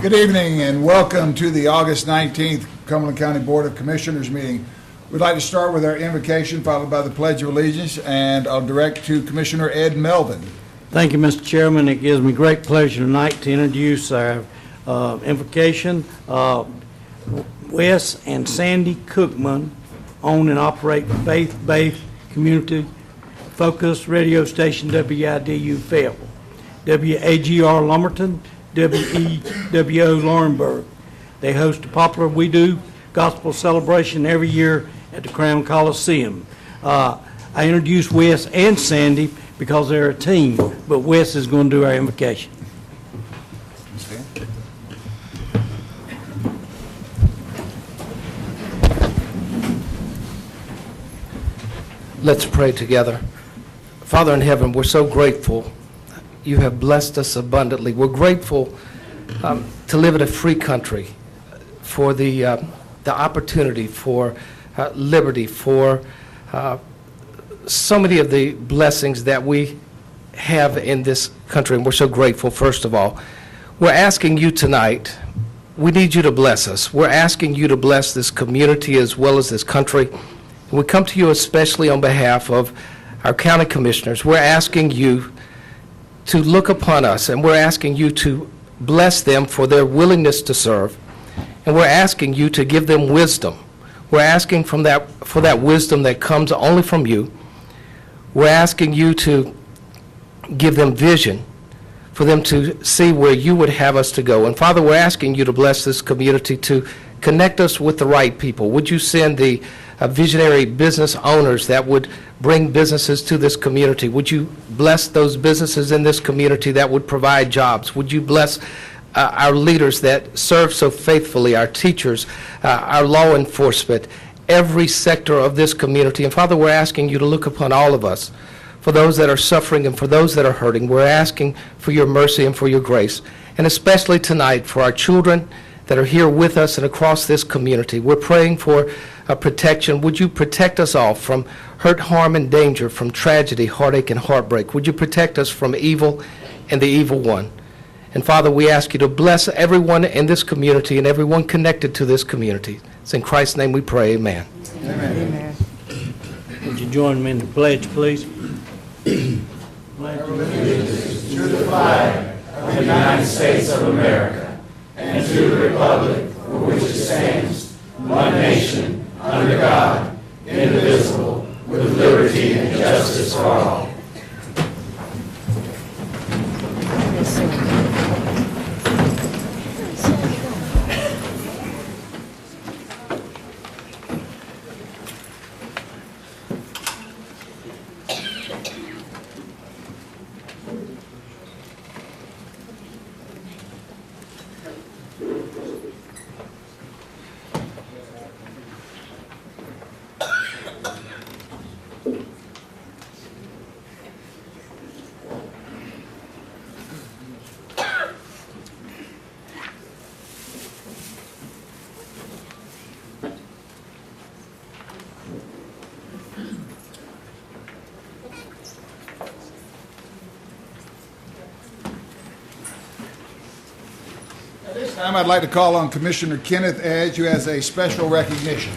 Good evening and welcome to the August 19th Cumberland County Board of Commissioners meeting. We'd like to start with our invocation followed by the Pledge of Allegiance, and I'll direct to Commissioner Ed Melvin. Thank you, Mr. Chairman. It gives me great pleasure tonight to introduce our invocation. Wes and Sandy Cookman own and operate faith-based community-focused radio station WIDU Fayetteville, WAGR Lumberton, WEWO Laurinburg. They host a popular We Do gospel celebration every year at the Crown Coliseum. I introduced Wes and Sandy because they're a team, but Wes is going to do our invocation. Let's pray together. Father in heaven, we're so grateful you have blessed us abundantly. We're grateful to live in a free country, for the opportunity, for liberty, for so many of the blessings that we have in this country, and we're so grateful. First of all, we're asking you tonight, we need you to bless us. We're asking you to bless this community as well as this country. We come to you especially on behalf of our county commissioners. We're asking you to look upon us, and we're asking you to bless them for their willingness to serve, and we're asking you to give them wisdom. We're asking for that wisdom that comes only from you. We're asking you to give them vision, for them to see where you would have us to go. And Father, we're asking you to bless this community, to connect us with the right people. Would you send the visionary business owners that would bring businesses to this community? Would you bless those businesses in this community that would provide jobs? Would you bless our leaders that serve so faithfully, our teachers, our law enforcement, every sector of this community? And Father, we're asking you to look upon all of us, for those that are suffering and for those that are hurting. We're asking for your mercy and for your grace, and especially tonight for our children that are here with us and across this community. We're praying for protection. Would you protect us all from hurt, harm, and danger, from tragedy, heartache, and heartbreak? Would you protect us from evil and the evil one? And Father, we ask you to bless everyone in this community and everyone connected to this community. It's in Christ's name we pray, amen. Amen. Would you join me in the pledge, please? Pledge allegiance to the flag of the United States of America and to the republic for which it stands, one nation, under God, indivisible, with liberty and justice for all. At this time, I'd like to call on Commissioner Kenneth Edge, who has a special recognition.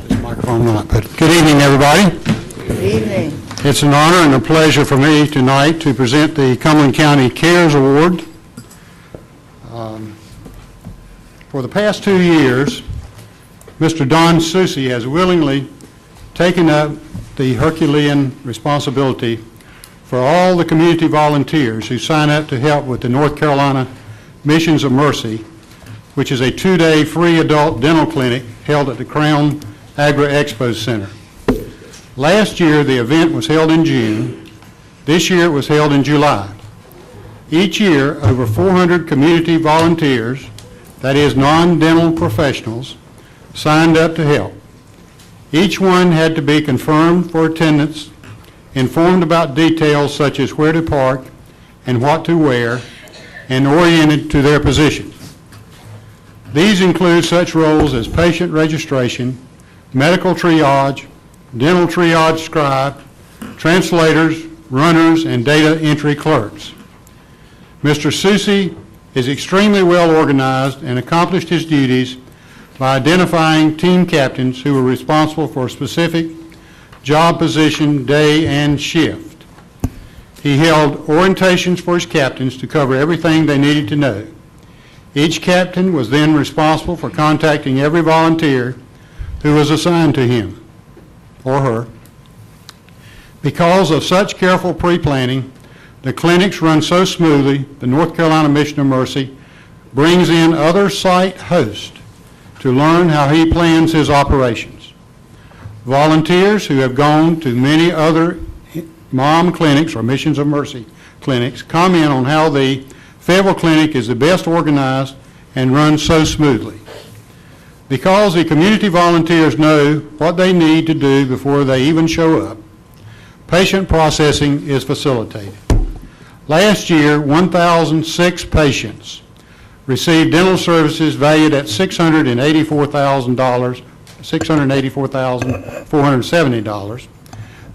This microphone not, but good evening, everybody. Good evening. It's an honor and a pleasure for me tonight to present the Cumberland County Cares Award. For the past 2 years, Mr. Don Soucy has willingly taken up the Herculean responsibility for all the community volunteers who sign up to help with the North Carolina Missions of Mercy, which is a 2-day free adult dental clinic held at the Crown Agri-Expo Center. Last year, the event was held in June. This year, it was held in July. Each year, over 400 community volunteers, that is non-dental professionals, signed up to help. Each one had to be confirmed for attendance, informed about details such as where to park and what to wear, and oriented to their position. These include such roles as patient registration, medical triage, dental triage scribe, translators, runners, and data entry clerks. Mr. Susi is extremely well organized and accomplished his duties by identifying team captains who were responsible for a specific job position, day, and shift. He held orientations for his captains to cover everything they needed to know. Each captain was then responsible for contacting every volunteer who was assigned to him or her. Because of such careful pre-planning, the clinics run so smoothly, the North Carolina Mission of Mercy brings in other site hosts to learn how he plans his operations. Volunteers who have gone to many other mom clinics or Missions of Mercy clinics comment on how the Fayetteville Clinic is the best organized and runs so smoothly. Because the community volunteers know what they need to do before they even show up, patient processing is facilitated. Last year, 1,006 patients received dental services valued at $684,470.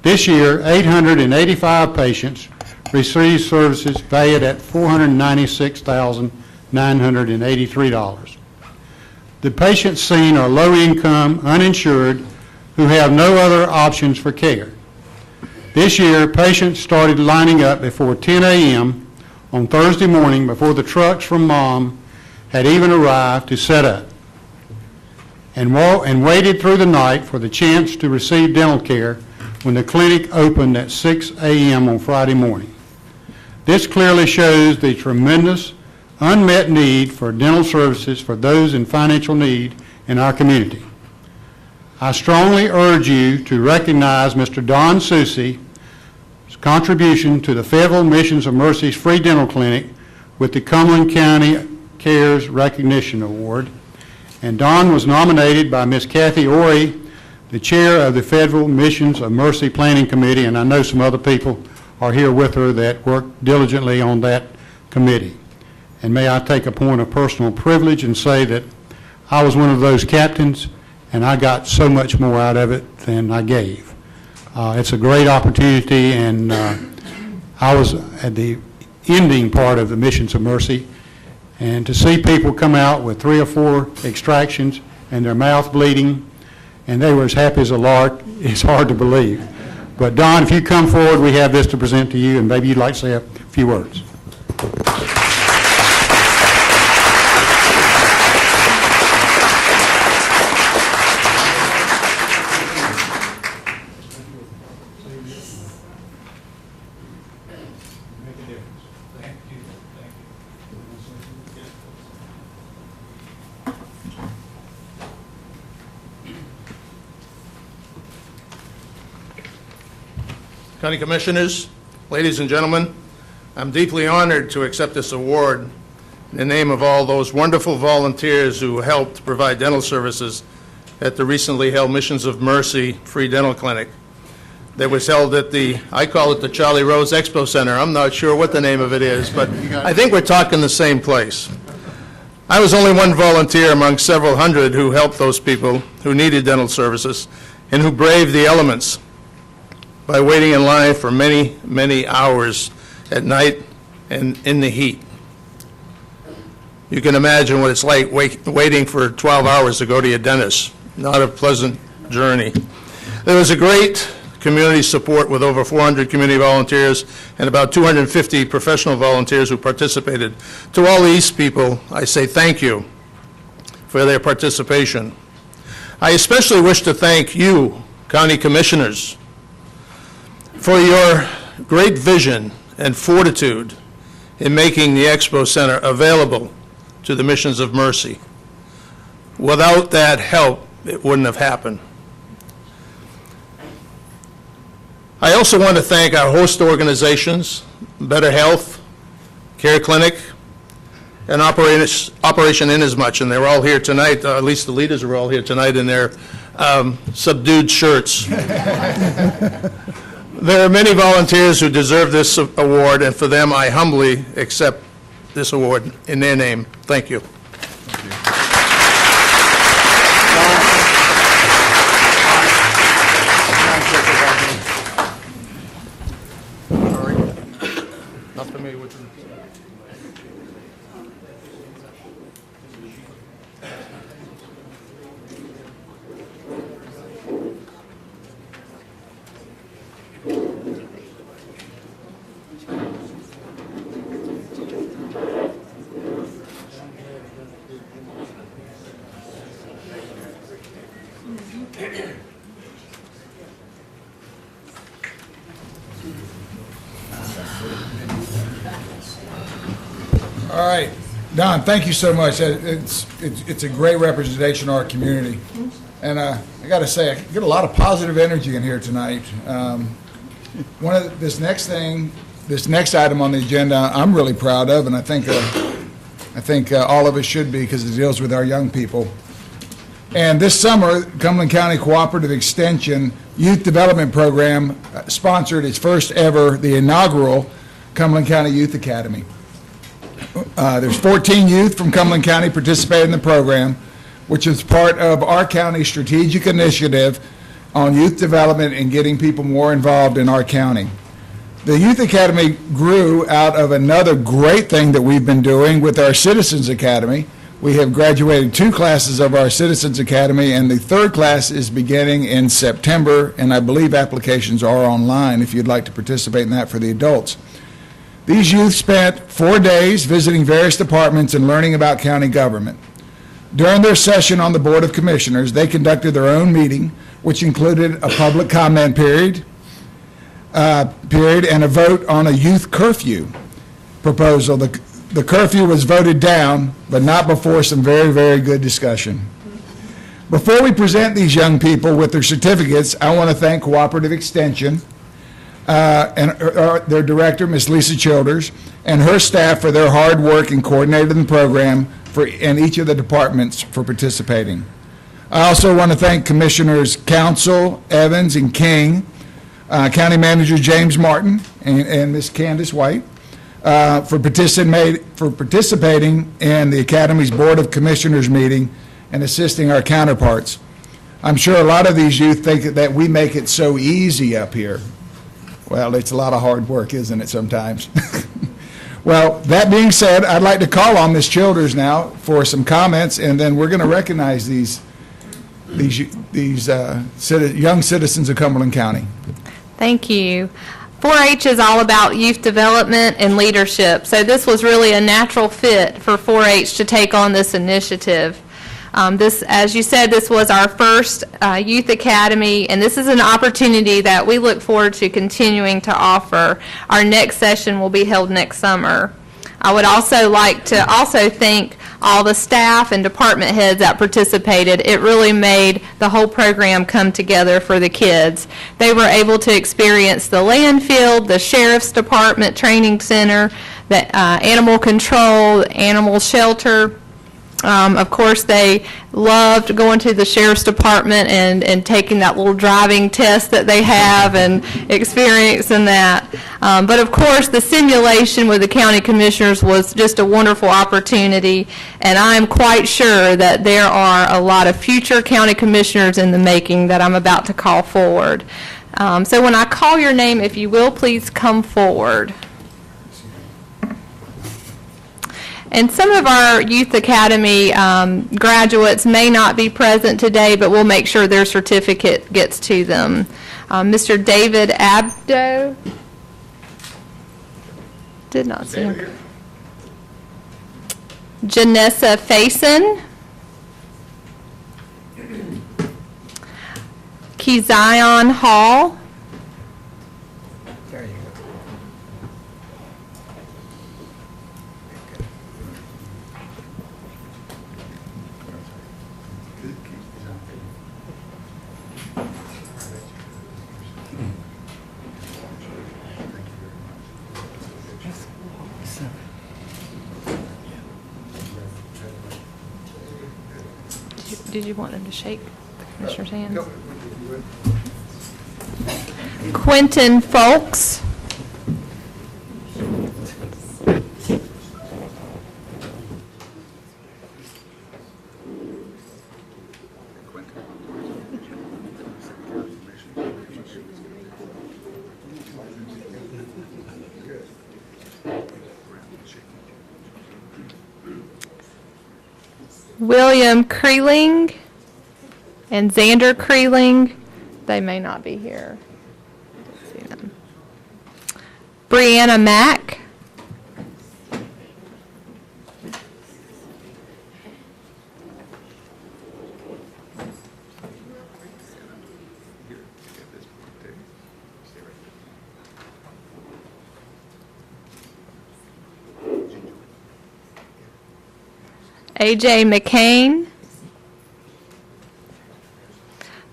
This year, 885 patients received services valued at $496,983. The patients seen are low-income, uninsured, who have no other options for care. This year, patients started lining up before 10 a.m. on Thursday morning before the trucks from Mom had even arrived to set up, and waited through the night for the chance to receive dental care when the clinic opened at 6 a.m. on Friday morning. This clearly shows the tremendous unmet need for dental services for those in financial need in our community. I strongly urge you to recognize Mr. Don Susi's contribution to the Fayetteville Missions of Mercy's free dental clinic with the Cumberland County Cares Recognition Award. And Don was nominated by Ms. Kathy Orey, the chair of the Fayetteville Missions of Mercy Planning Committee, and I know some other people are here with her that worked diligently on that committee. And may I take a point of personal privilege and say that I was one of those captains, and I got so much more out of it than I gave. It's a great opportunity, and I was at the ending part of the Missions of Mercy, and to see people come out with 3 or 4 extractions and their mouth bleeding, and they were as happy as a lark, it's hard to believe. But Don, if you come forward, we have this to present to you, and maybe you'd like to say a few words. County Commissioners, ladies and gentlemen, I'm deeply honored to accept this award in the name of all those wonderful volunteers who helped provide dental services at the recently held Missions of Mercy free dental clinic that was held at I call it the Charlie Rose Expo Center. I'm not sure what the name of it is, but I think we're talking the same place. I was only one volunteer among several hundred who helped those people who needed dental services and who braved the elements by waiting in line for many, many hours at night and in the heat. You can imagine what it's like waiting for 12 hours to go to your dentist. Not a pleasant journey. There was a great community support with over 400 community volunteers and about 250 professional volunteers who participated. To all these people, I say thank you for their participation. I especially wish to thank you, County Commissioners, for your great vision and fortitude in making the Expo Center available to the Missions of Mercy. Without that help, it wouldn't have happened. I also want to thank our host organizations, Better Health, Care Clinic, and Operation Inasmuch, and they're all here tonight, at least the leaders are all here tonight in their subdued shirts. There are many volunteers who deserve this award, and for them, I humbly accept this award in their name. Thank you. Thank you. Not familiar with them. All right, Don, thank you so much. It's a great representation of our community. And I got to say, I get a lot of positive energy in here tonight. This next item on the agenda, I'm really proud of, and I think all of us should be, because it deals with our young people. And this summer, Cumberland County Cooperative Extension Youth Development Program sponsored its first ever, the inaugural Cumberland County Youth Academy. There's 14 youth from Cumberland County participated in the program, which is part of our county's strategic initiative on youth development and getting people more involved in our county. The Youth Academy grew out of another great thing that we've been doing with our Citizens Academy. We have graduated 2 classes of our Citizens Academy, and the 3rd class is beginning in September, and I believe applications are online if you'd like to participate in that for the adults. These youth spent 4 days visiting various departments and learning about county government. During their session on the Board of Commissioners, they conducted their own meeting, which included a public comment period and a vote on a youth curfew proposal. The curfew was voted down, but not before some very, very good discussion. Before we present these young people with their certificates, I want to thank Cooperative Extension and their director, Ms. Lisa Childers, and her staff for their hard work in coordinating the program and each of the departments for participating. I also want to thank Commissioners Council, Evans, and King, County Manager James Martin, and Ms. Candace White for participating in the Academy's Board of Commissioners meeting and assisting our counterparts. I'm sure a lot of these youth think that we make it so easy up here. Well, it's a lot of hard work, isn't it, sometimes? Well, that being said, I'd like to call on Ms. Childers now for some comments, and then we're going to recognize these young citizens of Cumberland County. Thank you. 4-H is all about youth development and leadership, so this was really a natural fit for 4-H to take on this initiative. As you said, this was our first Youth Academy, and this is an opportunity that we look forward to continuing to offer. Our next session will be held next summer. I would also like to thank all the staff and department heads that participated. It really made the whole program come together for the kids. They were able to experience the landfill, the Sheriff's Department Training Center, the animal control, animal shelter. Of course, they loved going to the Sheriff's Department and taking that little driving test that they have and experiencing that. But of course, the simulation with the county commissioners was just a wonderful opportunity, and I'm quite sure that there are a lot of future county commissioners in the making that I'm about to call forward. So when I call your name, if you will, please come forward. And some of our Youth Academy graduates may not be present today, but we'll make sure their certificate gets to them. Mr. David Abdo. Did not see him. Janessa Faison. Kezion Hall. Did you want them to shake the commissioner's hands? Quentin Folks. William Creeling and Xander Creeling. They may not be here. Let's see them. Brianna Mack. AJ McCain.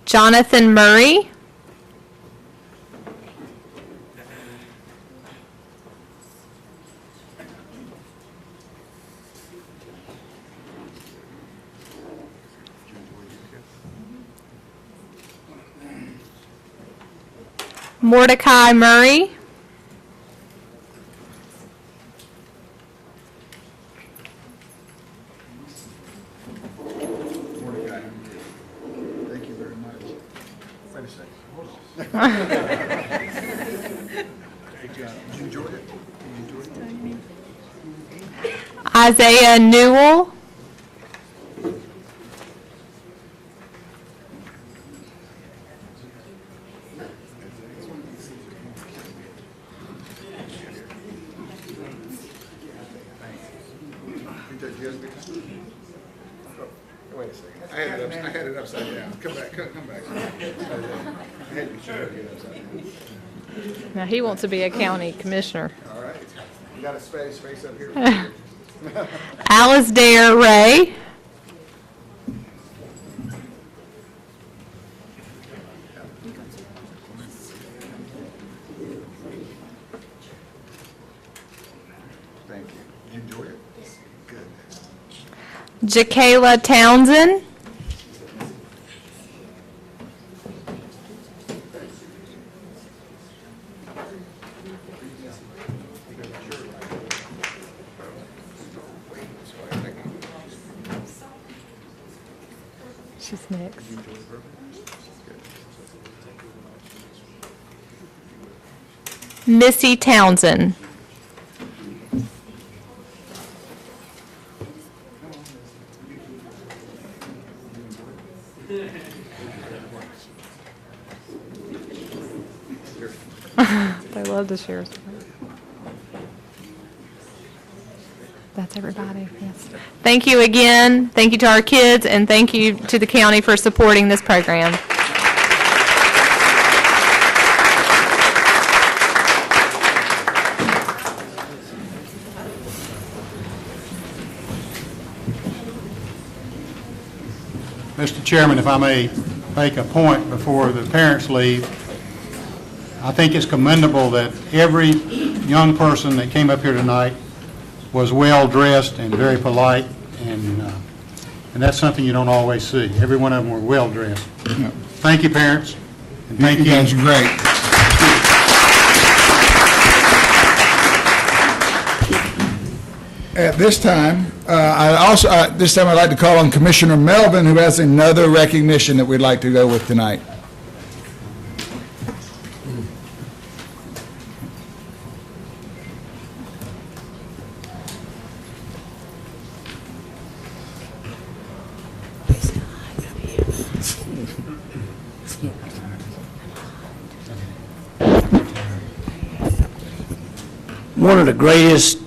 Jonathan Murray. Mordecai Murray. Thank you very much. Wait a second. Did you enjoy it? Isaiah Newell. Wait a second. I had it upside down. Come back. I had you show it upside down. Now, he wants to be a county commissioner. All right. You got a space up here. Alasdair Ray. Thank you. You enjoyed it? Good. Jakayla Townsend. She's next. Missy Townsend. They love to share. That's everybody, yes. Thank you again. Thank you to our kids, and thank you to the county for supporting this program. Mr. Chairman, if I may make a point before the parents leave, I think it's commendable that every young person that came up here tonight was well-dressed and very polite, and that's something you don't always see. Every one of them were well-dressed. Yeah. Thank you, parents, and thank you. You guys are great. At this time, this time I'd like to call on Commissioner Melvin, who has another recognition that we'd like to go with tonight. One of the greatest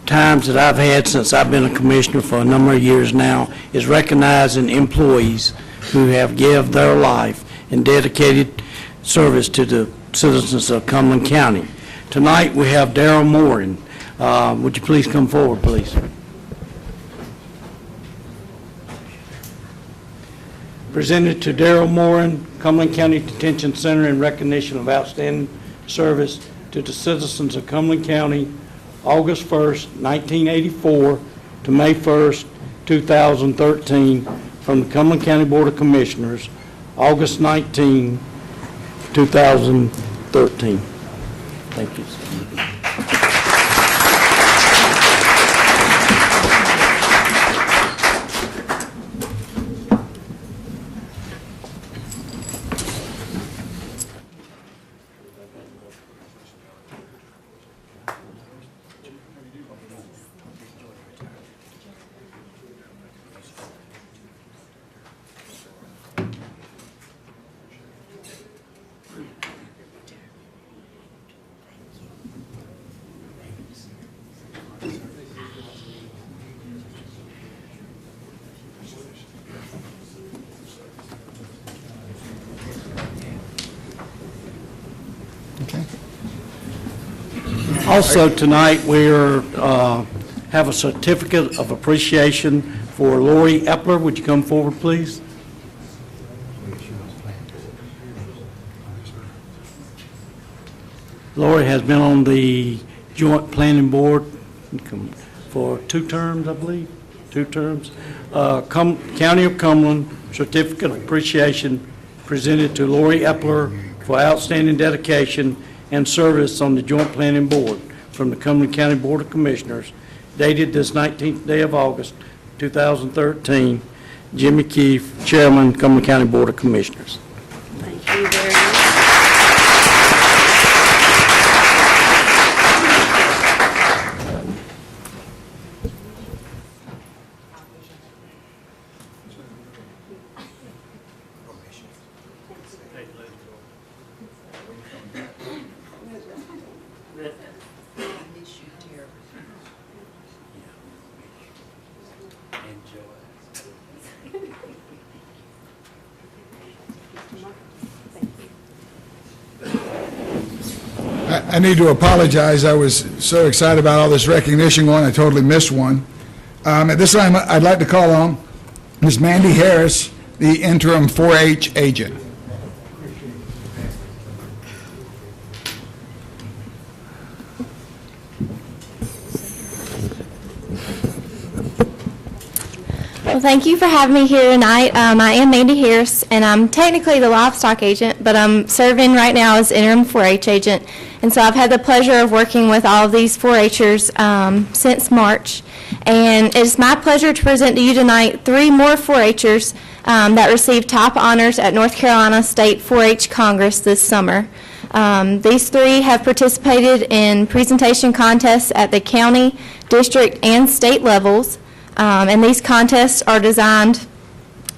times that I've had since I've been a commissioner for a number of years now is recognizing employees who have given their life in dedicated service to the citizens of Cumberland County. Tonight, we have Darrell Morin. Would you please come forward, please? Presented to Darrell Morin, Cumberland County Detention Center, in recognition of outstanding service to the citizens of Cumberland County, August 1st, 1984 to May 1st, 2013, from the Cumberland County Board of Commissioners, August 19, 2013. Thank you. Also, tonight, we're, have a certificate of appreciation for Lori Epler. Would you come forward, please? Lori has been on the Joint Planning Board for 2 terms, I believe, 2 terms. County of Cumberland Certificate of Appreciation presented to Lori Epler for outstanding dedication and service on the Joint Planning Board from the Cumberland County Board of Commissioners, dated this 19th day of August, 2013. Jimmy Keefe, Chairman, Cumberland County Board of Commissioners. Thank you very much. I need to apologize. I was so excited about all this recognition going, I totally missed one. At this time, I'd like to call on Ms. Mandy Harris, the interim 4-H agent. Well, thank you for having me here tonight. I am Mandy Harris, and I'm technically the livestock agent, but I'm serving right now as interim 4-H agent. And so I've had the pleasure of working with all of these 4-Hers since March. And it's my pleasure to present to you tonight 3 more 4-Hers that received top honors at North Carolina State 4-H Congress this summer. These 3 have participated in presentation contests at the county, district, and state levels. And these contests are designed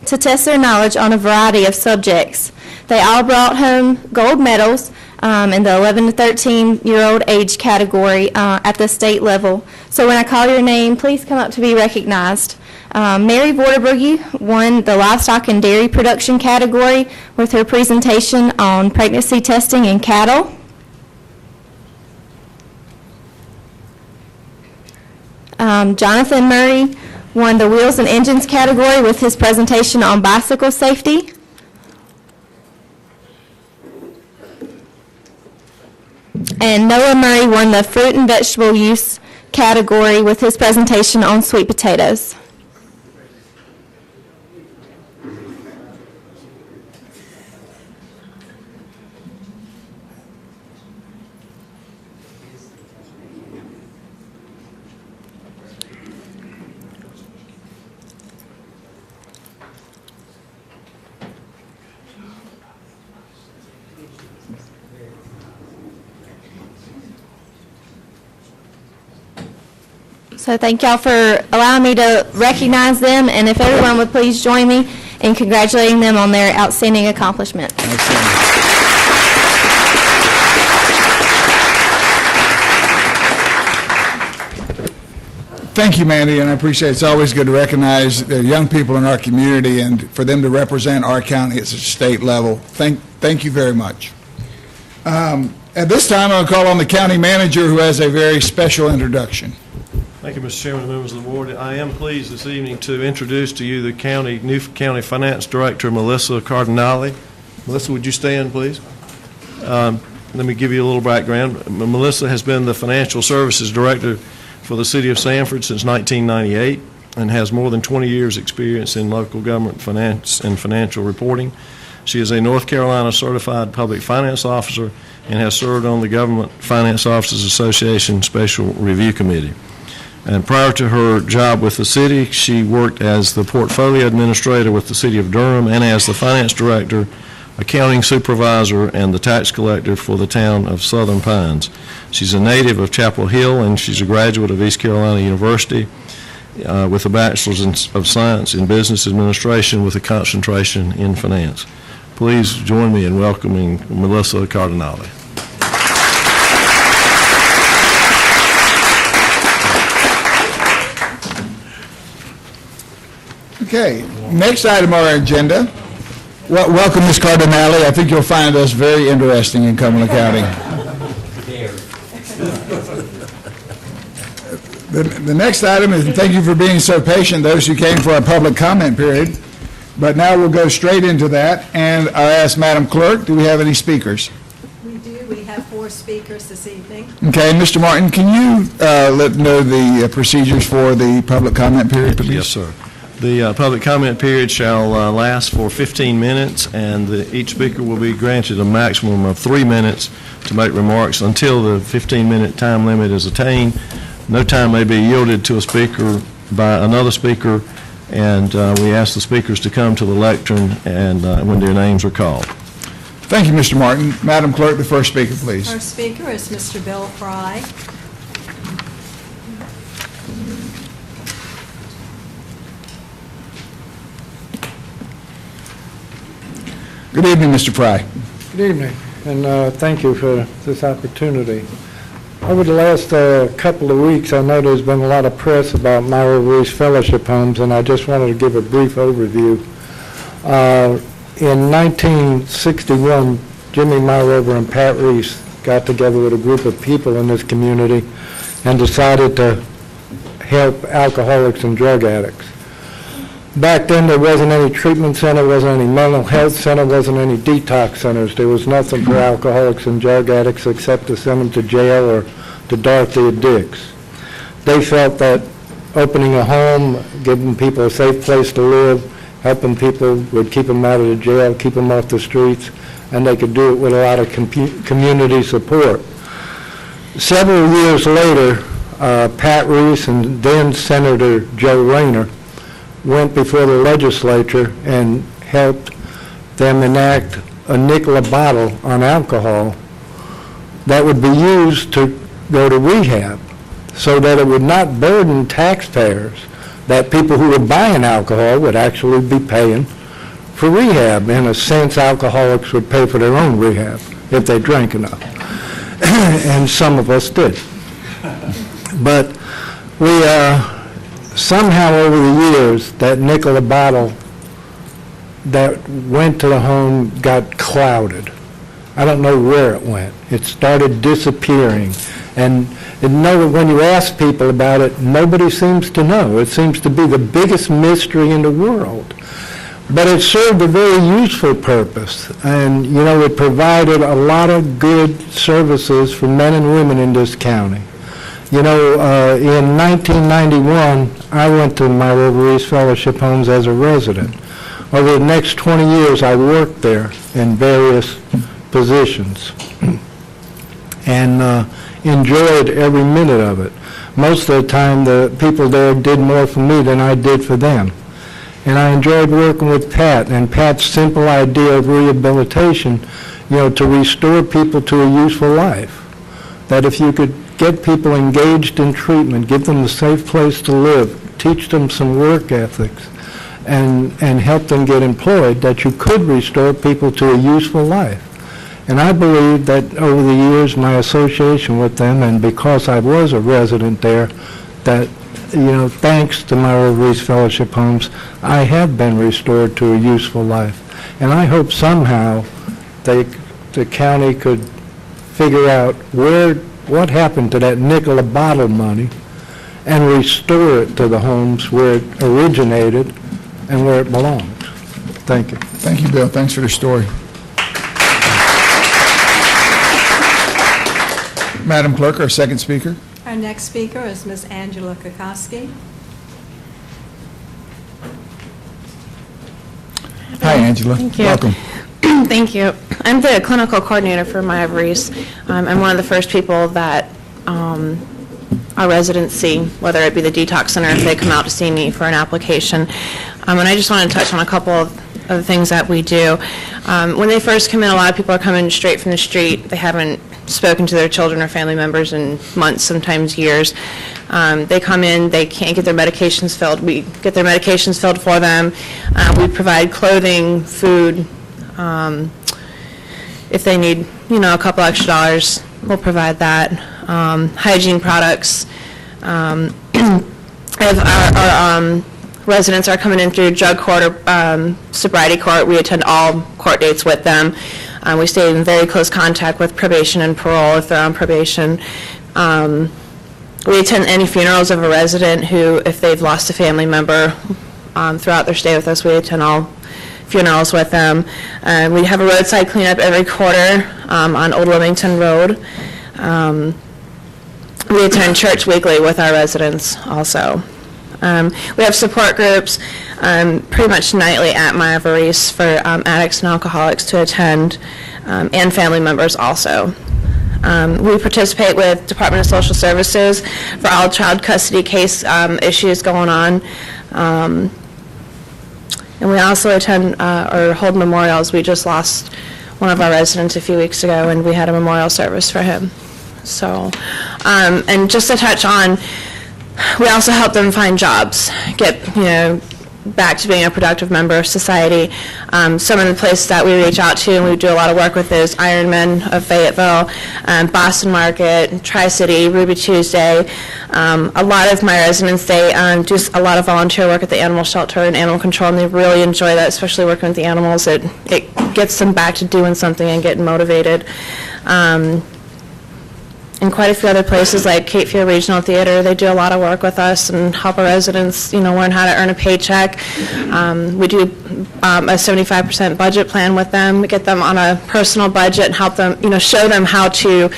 to test their knowledge on a variety of subjects. They all brought home gold medals in the 11 to 13-year-old age category at the state level. So when I call your name, please come up to be recognized. Mary Vorderberge won the livestock and dairy production category with her presentation on pregnancy testing in cattle. Jonathan Murray won the wheels and engines category with his presentation on bicycle safety. And Noah Murray won the fruit and vegetable use category with his presentation on sweet potatoes. So thank y'all for allowing me to recognize them, and if everyone would please join me in congratulating them on their outstanding accomplishment. Thank you, Mandy, and I appreciate it. It's always good to recognize the young people in our community and for them to represent our county at such a state level. Thank you very much. At this time, I'll call on the county manager who has a very special introduction. Thank you, Mr. Chairman and members of the board. I am pleased this evening to introduce to you the new county finance director, Melissa Cardinale. Melissa, would you stand, please? Let me give you a little background. Melissa has been the financial services director for the city of Sanford since 1998 and has more than 20 years' experience in local government finance and financial reporting. She is a North Carolina certified public finance officer and has served on the Government Finance Officers Association Special Review Committee. And prior to her job with the city, she worked as the portfolio administrator with the city of Durham and as the finance director, accounting supervisor, and the tax collector for the town of Southern Pines. She's a native of Chapel Hill, and she's a graduate of East Carolina University with a bachelor's of science in business administration with a concentration in finance. Please join me in welcoming Melissa Cardinale. Okay, next item on our agenda. Welcome, Ms. Cardinale. I think you'll find us very interesting in Cumberland County. The next item is, thank you for being so patient, those who came for our public comment period. But now we'll go straight into that, and I ask Madam Clerk, do we have any speakers? We do. We have 4 speakers this evening. Okay, Mr. Martin, can you let know the procedures for the public comment period, please? Yes, sir. The public comment period shall last for 15 minutes, and each speaker will be granted a maximum of 3 minutes to make remarks until the 15-minute time limit is attained. No time may be yielded to a speaker by another speaker, and we ask the speakers to come to the lectern and when their names are called. Thank you, Mr. Martin. Madam Clerk, the first speaker, please. First speaker is Mr. Bill Fry. Good evening, Mr. Fry. Good evening, and thank you for this opportunity. Over the last couple of weeks, I know there's been a lot of press about Myra Reese Fellowship Homes, and I just wanted to give a brief overview. In 1961, Jimmy Myrover and Pat Reese got together with a group of people in this community and decided to help alcoholics and drug addicts. Back then, there wasn't any treatment center, wasn't any mental health center, wasn't any detox centers. There was nothing for alcoholics and drug addicts except to send them to jail or to Dorothea Dix. They felt that opening a home, giving people a safe place to live, helping people would keep them out of the jail, keep them off the streets, and they could do it with a lot of community support. Several years later, Pat Reese and then Senator Joe Rayner went before the legislature and helped them enact a nickel a bottle on alcohol that would be used to go to rehab, so that it would not burden taxpayers, that people who were buying alcohol would actually be paying for rehab. In a sense, alcoholics would pay for their own rehab if they drank enough. And some of us did. But we somehow over the years, that nickel a bottle that went to the home got clouded. I don't know where it went. It started disappearing. And when you ask people about it, nobody seems to know. It seems to be the biggest mystery in the world. But it served a very useful purpose. And, it provided a lot of good services for men and women in this county. In 1991, I went to Myrover Reese Fellowship Homes as a resident. Over the next 20 years, I worked there in various positions and enjoyed every minute of it. Most of the time, the people there did more for me than I did for them. And I enjoyed working with Pat, and Pat's simple idea of rehabilitation, to restore people to a useful life. That if you could get people engaged in treatment, give them a safe place to live, teach them some work ethics, and help them get employed, that you could restore people to a useful life. And I believe that over the years, my association with them, and because I was a resident there, that, thanks to Myrover Reese Fellowship Homes, I have been restored to a useful life. And I hope somehow the county could figure out what happened to that nickel a bottle money and restore it to the homes where it originated and where it belongs. Thank you. Thank you, Bill. Thanks for the story. Madam Clerk, our second speaker. Our next speaker is Ms. Angela Kokoski. Hi, Angela. Thank you. Welcome. Thank you. I'm the clinical coordinator for Myrover Reese. I'm one of the first people that our residents see, whether it be the detox center, if they come out to see me for an application. And I just want to touch on a couple of the things that we do. When they first come in, a lot of people are coming straight from the street. They haven't spoken to their children or family members in months, sometimes years. They come in, they can't get their medications filled. We get their medications filled for them. We provide clothing, food. If they need, a couple extra dollars, we'll provide that. Hygiene products. If our residents are coming in through drug court or sobriety court, we attend all court dates with them. We stay in very close contact with probation and parole if they're on probation. We attend any funerals of a resident who, if they've lost a family member throughout their stay with us, we attend all funerals with them. We have a roadside cleanup every quarter on Old Wilmington Road. We attend church weekly with our residents also. We have support groups pretty much nightly at Maya Varese for addicts and alcoholics to attend, and family members also. We participate with Department of Social Services for all child custody case issues going on. And we also attend or hold memorials. We just lost one of our residents a few weeks ago, and we had a memorial service for him. So, and just to touch on, we also help them find jobs, get, back to being a productive member of society. Some of the places that we reach out to and we do a lot of work with is Ironman of Fayetteville, Boston Market, Tri-City, Ruby Tuesday. A lot of my residents, they do a lot of volunteer work at the animal shelter and animal control, and they really enjoy that, especially working with the animals. It gets them back to doing something and getting motivated. And quite a few other places like Cape Fear Regional Theater, they do a lot of work with us and help our residents, learn how to earn a paycheck. We do a 75% budget plan with them. We get them on a personal budget and help them, show them how to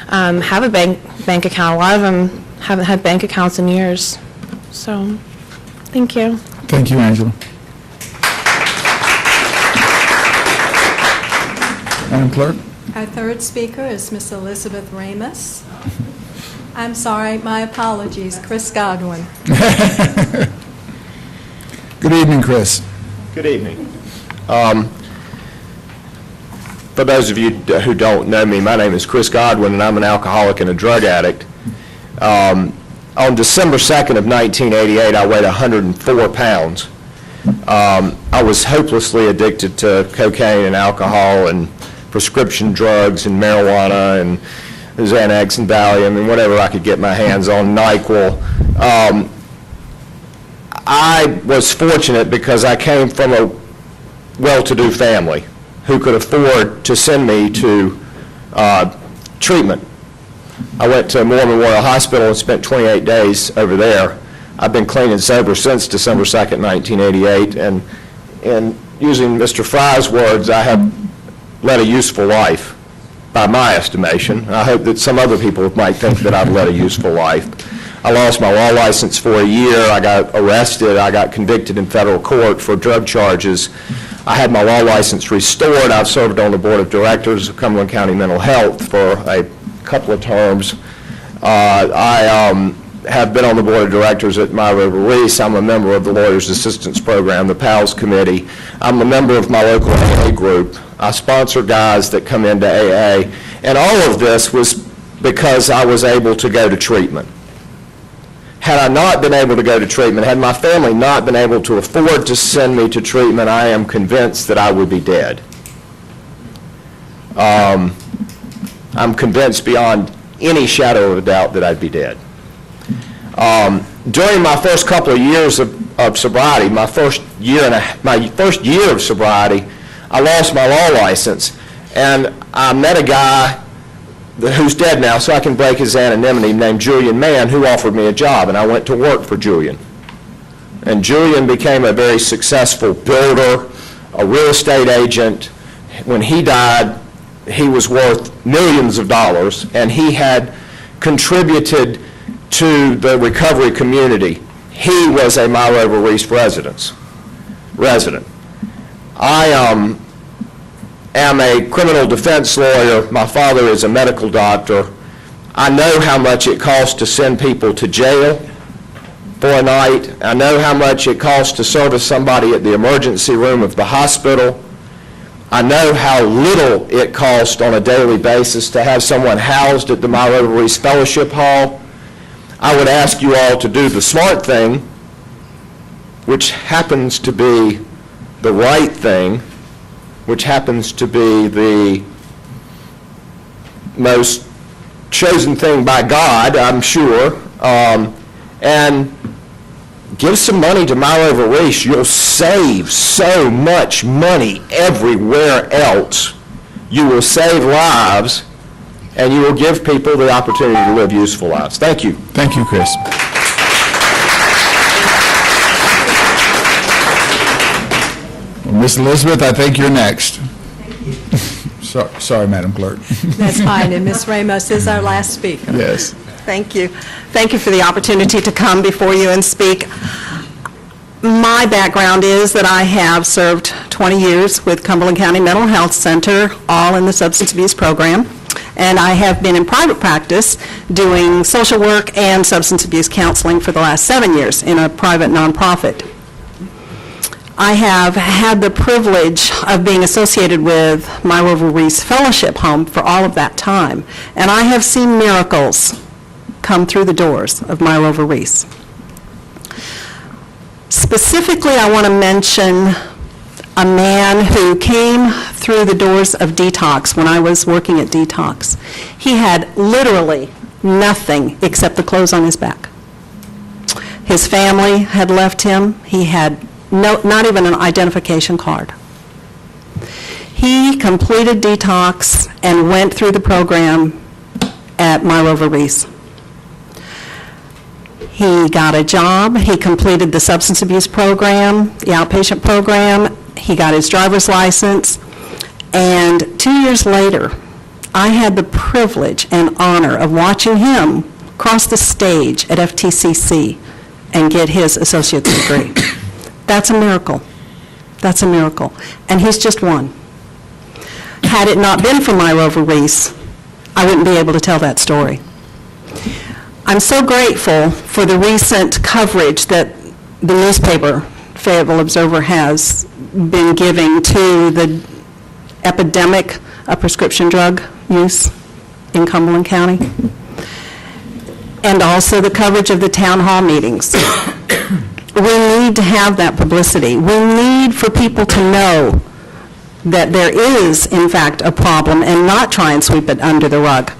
have a bank account. A lot of them haven't had bank accounts in years. So, thank you. Thank you, Angela. Madam Clerk? Our third speaker is Miss Elizabeth Ramus. I'm sorry, my apologies, Chris Godwin. Good evening, Chris. Good evening. For those of you who don't know me, my name is Chris Godwin, and I'm an alcoholic and a drug addict. On December 2nd of 1988, I weighed 104 pounds. I was hopelessly addicted to cocaine and alcohol and prescription drugs and marijuana and Xanax and Valium and whatever I could get my hands on, NyQuil. I was fortunate because I came from a well-to-do family who could afford to send me to treatment. I went to Mormon Memorial Hospital and spent 28 days over there. I've been clean and sober since December 2nd, 1988, and using Mr. Fry's words, I have led a useful life, by my estimation. I hope that some other people might think that I've led a useful life. I lost my law license for a year. I got arrested. I got convicted in federal court for drug charges. I had my law license restored. I've served on the board of directors of Cumberland County Mental Health for a couple of terms. I have been on the board of directors at My River Reese. I'm a member of the Lawyers Assistance Program, the PALS Committee. I'm a member of my local AA group. I sponsor guys that come into AA. And all of this was because I was able to go to treatment. Had I not been able to go to treatment, had my family not been able to afford to send me to treatment, I am convinced that I would be dead. I'm convinced beyond any shadow of a doubt that I'd be dead. During my first couple of years of sobriety, my first year of sobriety, I lost my law license, and I met a guy who's dead now, so I can break his anonymity, named Julian Mann, who offered me a job, and I went to work for Julian. And Julian became a very successful builder, a real estate agent. When he died, he was worth millions of dollars, and he had contributed to the recovery community. He was a My River Reese resident. I am a criminal defense lawyer. My father is a medical doctor. I know how much it costs to send people to jail for a night. I know how much it costs to service somebody at the emergency room of the hospital. I know how little it costs on a daily basis to have someone housed at the My River Reese Fellowship Hall. I would ask you all to do the smart thing, which happens to be the right thing, which happens to be the most chosen thing by God, I'm sure, and give some money to My River Reese. You'll save so much money everywhere else. You will save lives, and you will give people the opportunity to live useful lives. Thank you. Thank you, Chris. Well, Miss Elizabeth, I think you're next. Sorry, Madam Clerk. That's fine, and Ms. Ramos is our last speaker. Yes. Thank you. Thank you for the opportunity to come before you and speak. My background is that I have served 20 years with Cumberland County Mental Health Center, all in the substance abuse program, and I have been in private practice doing social work and substance abuse counseling for the last 7 years in a private nonprofit. I have had the privilege of being associated with My Rover Reese Fellowship Home for all of that time, and I have seen miracles come through the doors of My Rover Reese. Specifically, I want to mention a man who came through the doors of Detox when I was working at Detox. He had literally nothing except the clothes on his back. His family had left him. He had not even an identification card. He completed Detox and went through the program at My Rover Reese. He got a job, he completed the substance abuse program, the outpatient program, he got his driver's license, and 2 years later, I had the privilege and honor of watching him cross the stage at FTCC and get his associate's degree. That's a miracle. That's a miracle. And he's just one. Had it not been for My Rover Reese, I wouldn't be able to tell that story. I'm so grateful for the recent coverage that the newspaper, Fayetteville Observer, has been giving to the epidemic of prescription drug use in Cumberland County, and also the coverage of the town hall meetings. We need to have that publicity. We need for people to know that there is, in fact, a problem and not try and sweep it under the rug.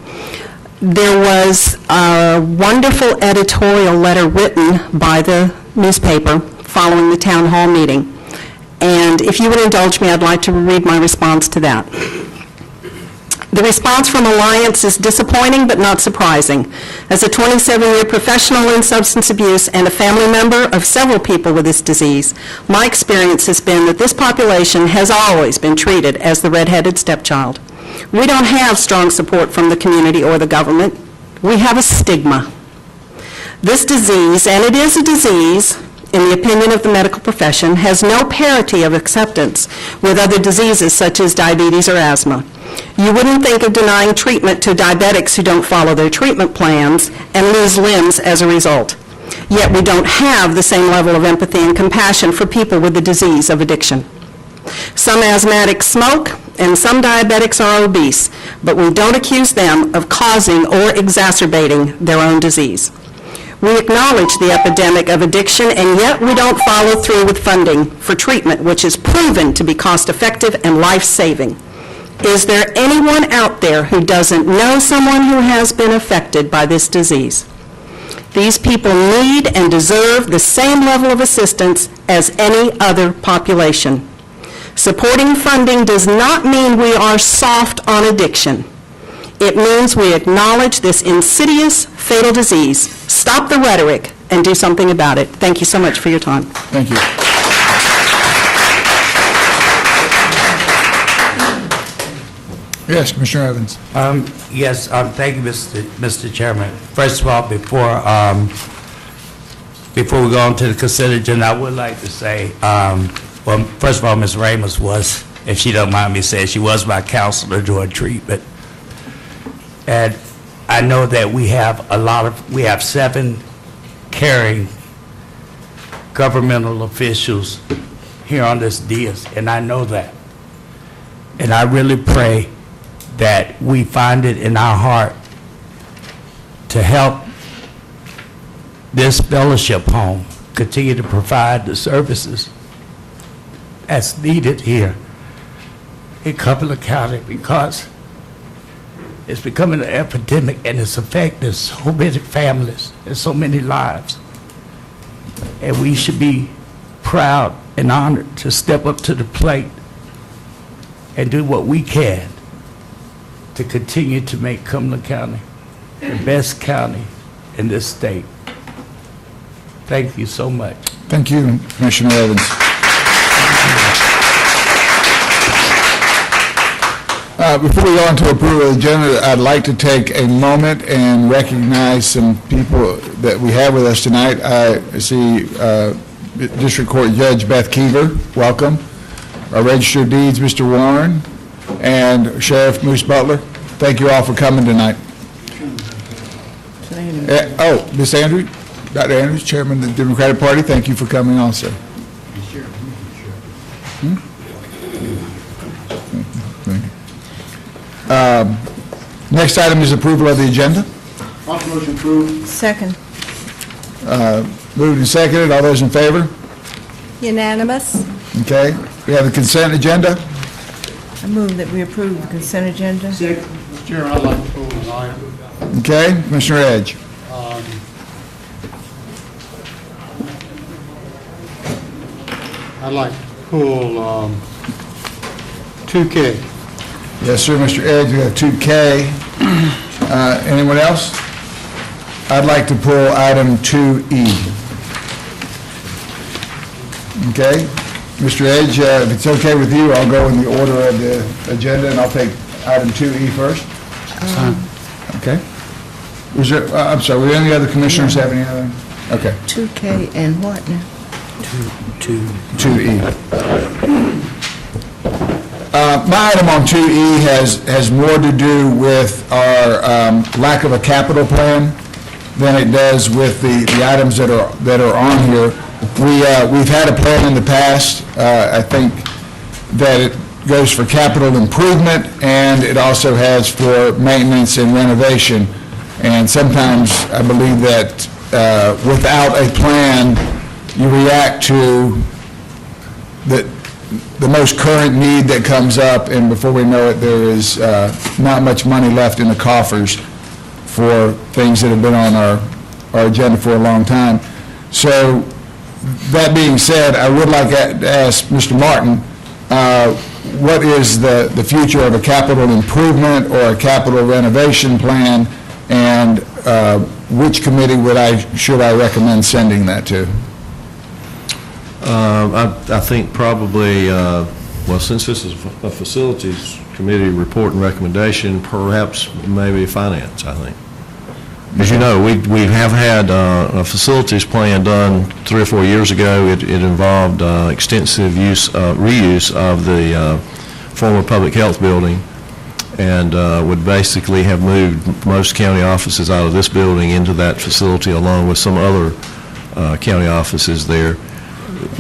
There was a wonderful editorial letter written by the newspaper following the town hall meeting. And if you would indulge me, I'd like to read my response to that. The response from Alliance is disappointing but not surprising. As a 27-year professional in substance abuse and a family member of several people with this disease, my experience has been that this population has always been treated as the red-headed stepchild. We don't have strong support from the community or the government. We have a stigma. This disease, and it is a disease, in the opinion of the medical profession, has no parity of acceptance with other diseases such as diabetes or asthma. You wouldn't think of denying treatment to diabetics who don't follow their treatment plans and lose limbs as a result. Yet we don't have the same level of empathy and compassion for people with the disease of addiction. Some asthmatics smoke, and some diabetics are obese, but we don't accuse them of causing or exacerbating their own disease. We acknowledge the epidemic of addiction, and yet we don't follow through with funding for treatment, which is proven to be cost-effective and life-saving. Is there anyone out there who doesn't know someone who has been affected by this disease? These people need and deserve the same level of assistance as any other population. Supporting funding does not mean we are soft on addiction. It means we acknowledge this insidious, fatal disease, stop the rhetoric, and do something about it. Thank you so much for your time. Thank you. Yes, Commissioner Evans. Yes, thank you, Mr. Chairman. First of all, before we go on to the consent agenda, I would like to say, well, first of all, Ms. Ramos was, if she don't mind me saying, she was my counselor during treatment. And I know that we have 7 caring governmental officials here on this dais, and I know that. And I really pray that we find it in our heart to help this fellowship home continue to provide the services that's needed here in Cumberland County, because it's becoming an epidemic and it's affecting so many families and so many lives. And we should be proud and honored to step up to the plate and do what we can to continue to make Cumberland County the best county in this state. Thank you so much. Thank you, Commissioner Evans. Before we go on to approval of the agenda, I'd like to take a moment and recognize some people that we have with us tonight. I see District Court Judge Beth Keever, welcome. Our Register of Deeds, Mr. Warren, and Sheriff Moose Butler. Thank you all for coming tonight. Ms. Andrews, Dr. Andrews, Chairman of the Democratic Party, thank you for coming also. Next item is approval of the agenda. Motion approved. Second. Moved and seconded. All those in favor? Unanimous. Okay. We have the consent agenda. I move that we approve the consent agenda. Mr. Chairman, I'd like to pull an item. Okay. Commissioner Edge. I'd like to pull 2K. Yes, sir, Mr. Edge. We have 2K. Anyone else? I'd like to pull item 2E. Okay. Mr. Edge, if it's okay with you, I'll go in the order of the agenda, and I'll take item 2E first. Okay. Was there, I'm sorry, were there any other commissioners have any other? Okay. 2K and what now? 2E. My item on 2E has more to do with our lack of a capital plan than it does with the items that are on here. We've had a plan in the past. I think that it goes for capital improvement, and it also has for maintenance and renovation. And sometimes I believe that without a plan, you react to the most current need that comes up, and before we know it, there is not much money left in the coffers for things that have been on our agenda for a long time. So, that being said, I would like to ask Mr. Martin, what is the future of a capital improvement or a capital renovation plan, and which committee should I recommend sending that to? I think probably, well, since this is a facilities committee report and recommendation, perhaps maybe finance, I think. As you know, we have had a facilities plan done 3 or 4 years ago. It involved extensive reuse of the former public health building, and would basically have moved most county offices out of this building into that facility along with some other county offices there.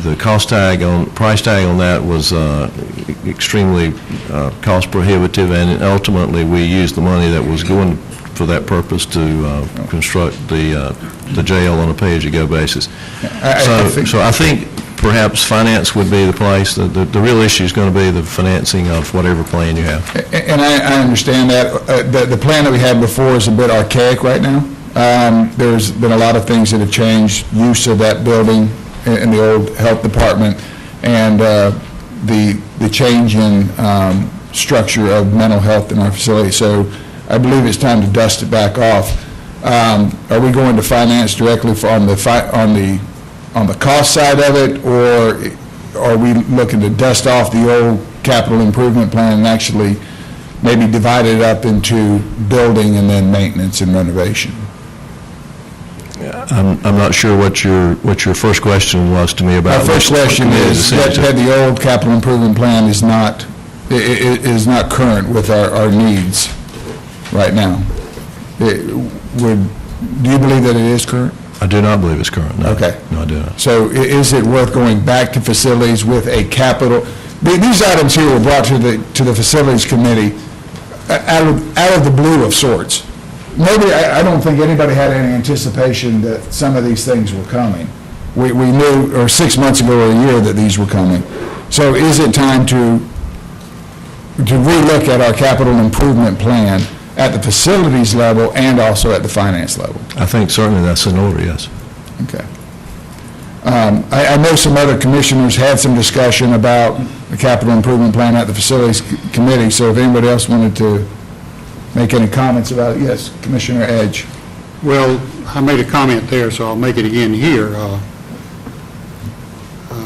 The price tag on that was extremely cost prohibitive, and ultimately we used the money that was going for that purpose to construct the jail on a pay-as-you-go basis. So I think perhaps finance would be the place. The real issue is going to be the financing of whatever plan you have. And I understand that. The plan that we had before is a bit archaic right now. There's been a lot of things that have changed, use of that building in the old health department, and the change in structure of mental health in our facility. So I believe it's time to dust it back off. Are we going to finance directly on the cost side of it, or are we looking to dust off the old capital improvement plan and actually maybe divide it up into building and then maintenance and renovation? I'm not sure what your first question was to me about. My first question is that the old capital improvement plan is not current with our needs right now. Do you believe that it is current? I do not believe it's current, no. Okay. No, I do not. So is it worth going back to facilities with a capital? These items here were brought to the facilities committee out of the blue of sorts. Maybe, I don't think anybody had any anticipation that some of these things were coming. We knew, or 6 months ago or a year, that these were coming. So is it time to relook at our capital improvement plan at the facilities level and also at the finance level? I think certainly that's in order, yes. Okay. I know some other commissioners had some discussion about the capital improvement plan at the facilities committee, so if anybody else wanted to make any comments about it. Yes, Commissioner Edge. Well, I made a comment there, so I'll make it again here.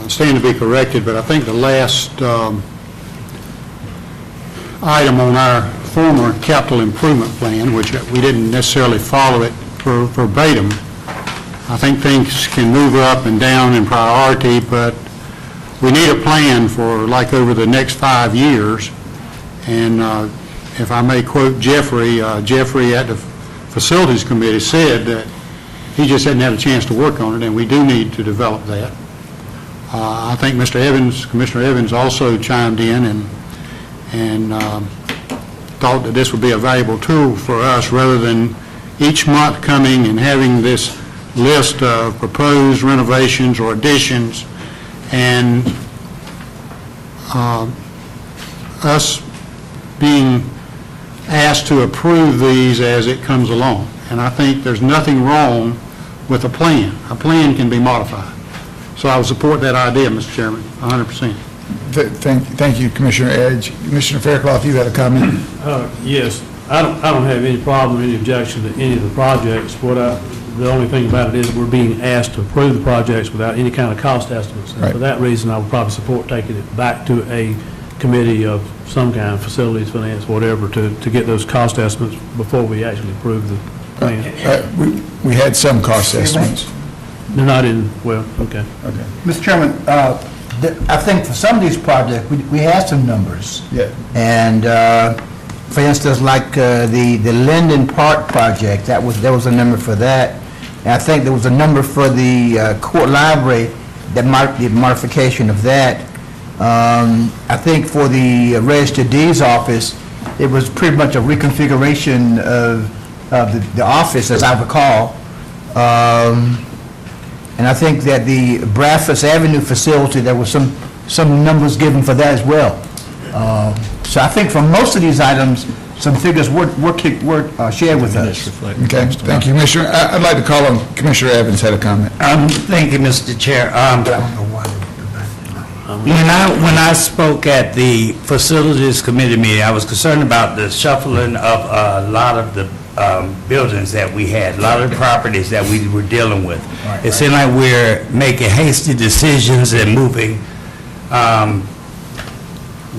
Stand to be corrected, but I think the last item on our former capital improvement plan, which we didn't necessarily follow it verbatim, I think things can move up and down in priority, but we need a plan for like over the next 5 years. And if I may quote Jeffrey, Jeffrey at the Facilities Committee said that he just hadn't had a chance to work on it, and we do need to develop that. I think Commissioner Evans also chimed in and thought that this would be a valuable tool for us rather than each month coming and having this list of proposed renovations or additions and us being asked to approve these as it comes along. And I think there's nothing wrong with a plan. A plan can be modified. So I would support that idea, Mr. Chairman, 100%. Thank you, Commissioner Edge. Commissioner Fairclough, you had a comment? Yes, I don't have any problem, any objection to any of the projects. The only thing about it is we're being asked to approve the projects without any kind of cost estimates. And right. For that reason, I would probably support taking it back to a committee of some kind, facilities, finance, whatever, to get those cost estimates before we actually approve the plan. We had some cost estimates. They're not in, well, okay. Okay. Mr. Chairman, I think for some of these projects, we had some numbers. Yeah. And for instance, like the Linden Park project, there was a number for that. And I think there was a number for the court library, the modification of that. I think for the Register of Deeds office, it was pretty much a reconfiguration of the office, as I recall. And I think that the Bradford Avenue facility, there was some numbers given for that as well. So I think for most of these items, some figures were shared with us. Okay, thank you, Commissioner. I'd like to call on Commissioner Evans had a comment. Thank you, Mr. Chair. When I spoke at the Facilities Committee meeting, I was concerned about the shuffling of a lot of the buildings that we had, a lot of the properties that we were dealing with. It seemed like we're making hasty decisions and moving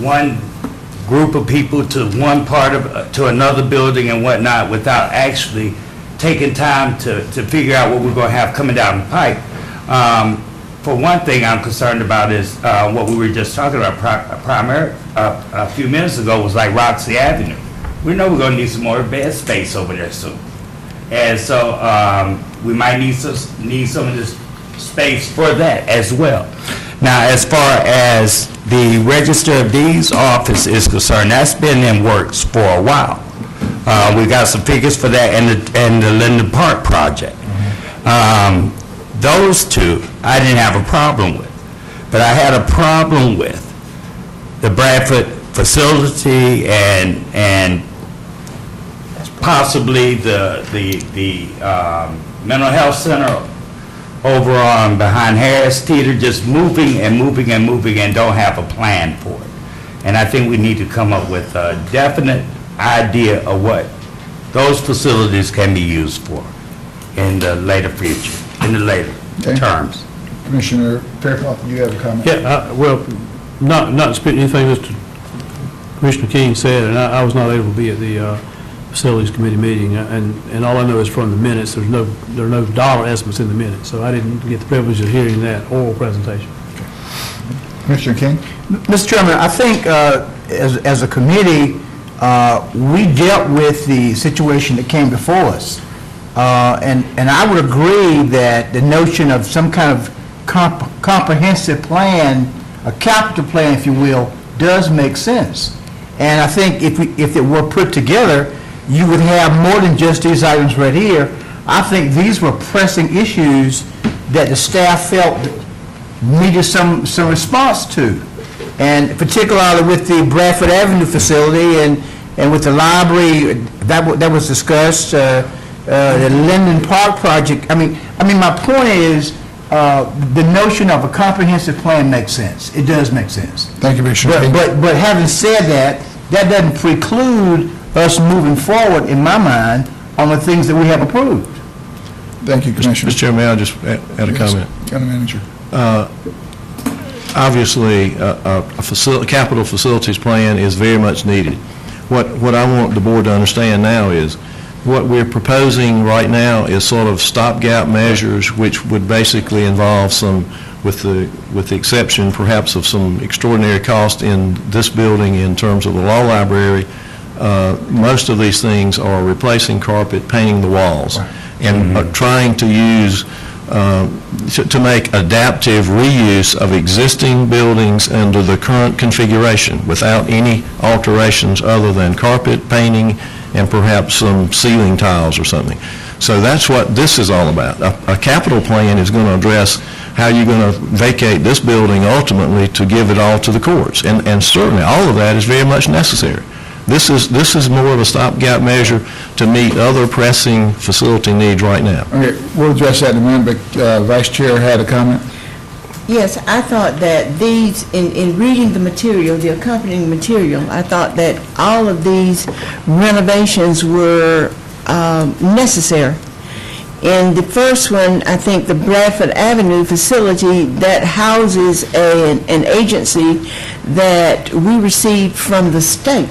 one group of people to one part of, to another building and whatnot without actually taking time to figure out what we're going to have coming down the pike. For one thing I'm concerned about is what we were just talking about a few minutes ago was like Roxy Avenue. We know we're going to need some more bed space over there soon. And so we might need some of this space for that as well. Now, as far as the Register of Deeds office is concerned, that's been in works for a while. We got some figures for that and the Linden Park project. Those two, I didn't have a problem with. But I had a problem with the Bradford facility and possibly the mental health center over on behind Harris Theater, just moving and moving and moving and don't have a plan for it. And I think we need to come up with a definite idea of what those facilities can be used for in the later future, in the later terms. Commissioner Fairclough, you have a comment? Yeah, well, not to speak anything Mr. Commissioner King said, and I was not able to be at the Facilities Committee meeting, and all I know is from the minutes, there are no dollar estimates in the minutes, so I didn't get the privilege of hearing that oral presentation. Commissioner King? Mr. Chairman, I think as a committee, we dealt with the situation that came before us. And I would agree that the notion of some kind of comprehensive plan, a capital plan, if you will, does make sense. And I think if it were put together, you would have more than just these items right here. I think these were pressing issues that the staff felt needed some response to. And particularly with the Bradford Avenue facility and with the library, that was discussed, the Linden Park project. I mean, my point is, the notion of a comprehensive plan makes sense. It does make sense. Thank you, Commissioner King. But having said that, that doesn't preclude us moving forward, in my mind, on the things that we have approved. Thank you, Commissioner. Mr. Chairman, may I just add a comment? County Manager. Obviously, a capital facilities plan is very much needed. What I want the board to understand now is what we're proposing right now is sort of stopgap measures, which would basically involve some, with the exception perhaps of some extraordinary cost in this building in terms of the law library. Most of these things are replacing carpet, painting the walls, and trying to use to make adaptive reuse of existing buildings under the current configuration without any alterations other than carpet, painting, and perhaps some ceiling tiles or something. So that's what this is all about. A capital plan is going to address how you're going to vacate this building ultimately to give it all to the courts. And certainly all of that is very much necessary. This is more of a stopgap measure to meet other pressing facility needs right now. Okay, we'll address that in a minute, but Vice Chair had a comment. Yes, I thought that these, in reading the material, the accompanying material, I thought that all of these renovations were necessary. In the first one, I think the Bradford Avenue facility that houses an agency that we received from the state.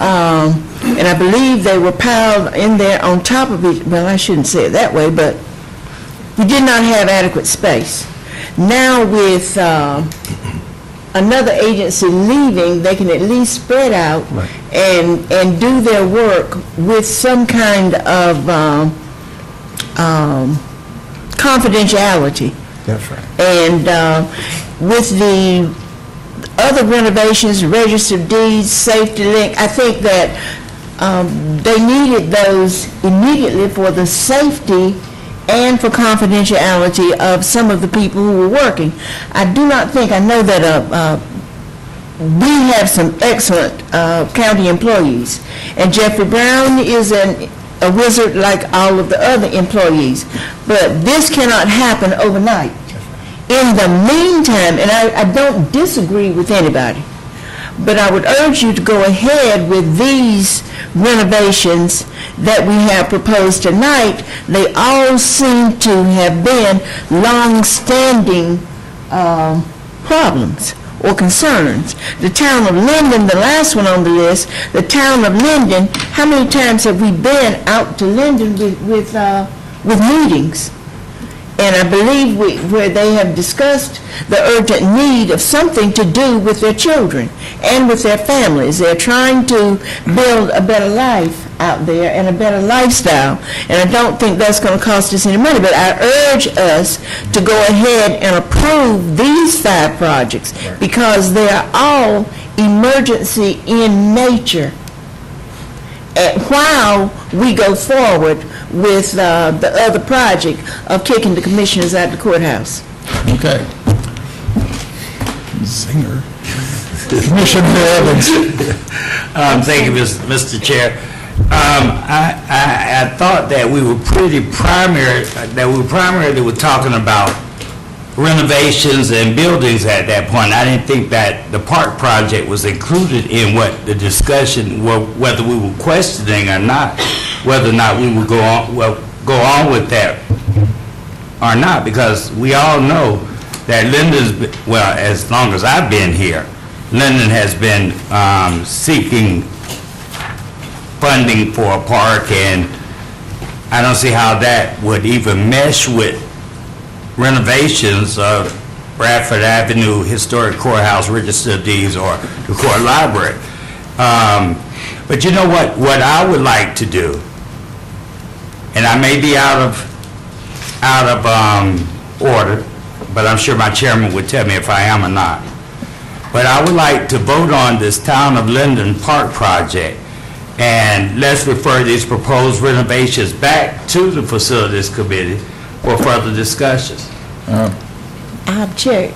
And I believe they were piled in there on top of it. Well, I shouldn't say it that way, but we did not have adequate space. Now with another agency leaving, they can at least spread out and do their work with some kind of confidentiality. That's right. And with the other renovations, registered deeds, safety link, I think that they needed those immediately for the safety and for confidentiality of some of the people who were working. I do not think, I know that we have some excellent county employees, and Jeffrey Brown is a wizard like all of the other employees, but this cannot happen overnight. In the meantime, and I don't disagree with anybody, but I would urge you to go ahead with these renovations that we have proposed tonight. They all seem to have been long-standing problems or concerns. The town of Linden, the last one on the list, the town of Linden, how many times have we been out to Linden with meetings? And I believe where they have discussed the urgent need of something to do with their children and with their families. They're trying to build a better life out there and a better lifestyle. And I don't think that's going to cost us any money, but I urge us to go ahead and approve these 5 projects because they are all emergency in nature. While we go forward with the other project of kicking the commissioners out of the courthouse. Okay. Singer. Commissioner Evans. Thank you, Mr. Chair. I thought that we were primarily were talking about renovations and buildings at that point. I didn't think that the park project was included in what the discussion, whether we were questioning or not, whether or not we would go on with that or not, because we all know that Linden's, well, as long as I've been here, Linden has been seeking funding for a park, and I don't see how that would even mesh with renovations of Bradford Avenue, Historic Courthouse, Register of Deeds, or the Court Library. But you know what I would like to do, and I may be out of order, but I'm sure my chairman would tell me if I am or not. But I would like to vote on this Town of Linden Park project, and let's refer these proposed renovations back to the Facilities Committee for further discussions. I object.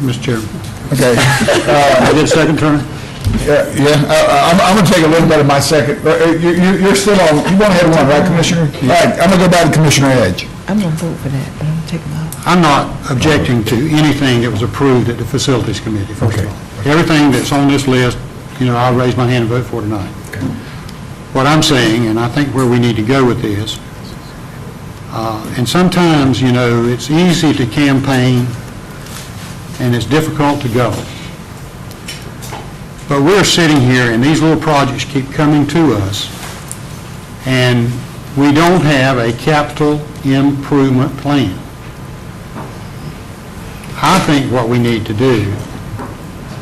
Mr. Chairman. Okay. I get second turn? I'm going to take a little bit of my second. You're still on, you want to have one, right, Commissioner? All right, I'm going to go back to Commissioner Edge. I'm going to vote for that, but I'm taking off. I'm not objecting to anything that was approved at the Facilities Committee, first of all. Everything that's on this list, I'll raise my hand and vote for tonight. what I'm saying, and I think where we need to go with this. And sometimes, you know, it's easy to campaign, and it's difficult to go. But we're sitting here, and these little projects keep coming to us, and we don't have a capital improvement plan. I think what we need to do,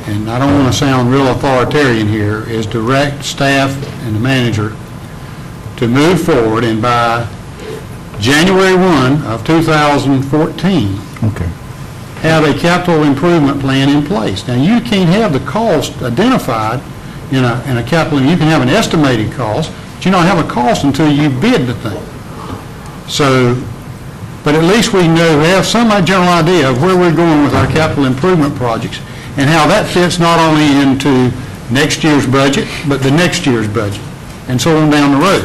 and I don't want to sound real authoritarian here, is direct staff and the manager to move forward, and by January 1 of 2014, have a capital improvement plan in place. Now, you can't have the cost identified in a capital, you can have an estimated cost, but you don't have a cost until you bid the thing. So, but at least we know, we have some general idea of where we're going with our capital improvement projects and how that fits not only into next year's budget, but the next year's budget, and so on down the road.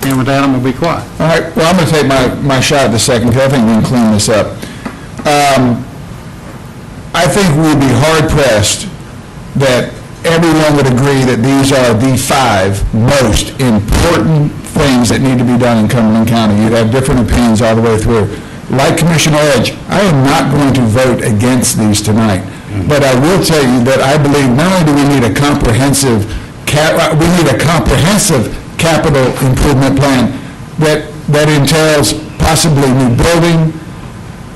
And with that, I'm going to be quiet. All right, well, I'm going to take my shot at the second, because I think we can clean this up. I think we'd be hard-pressed that everyone would agree that these are the 5 most important things that need to be done in Cumberland County. You'd have different opinions all the way through. Like Commissioner Edge, I am not going to vote against these tonight, but I will tell you that I believe not only do we need a comprehensive capital improvement plan that entails possibly new building,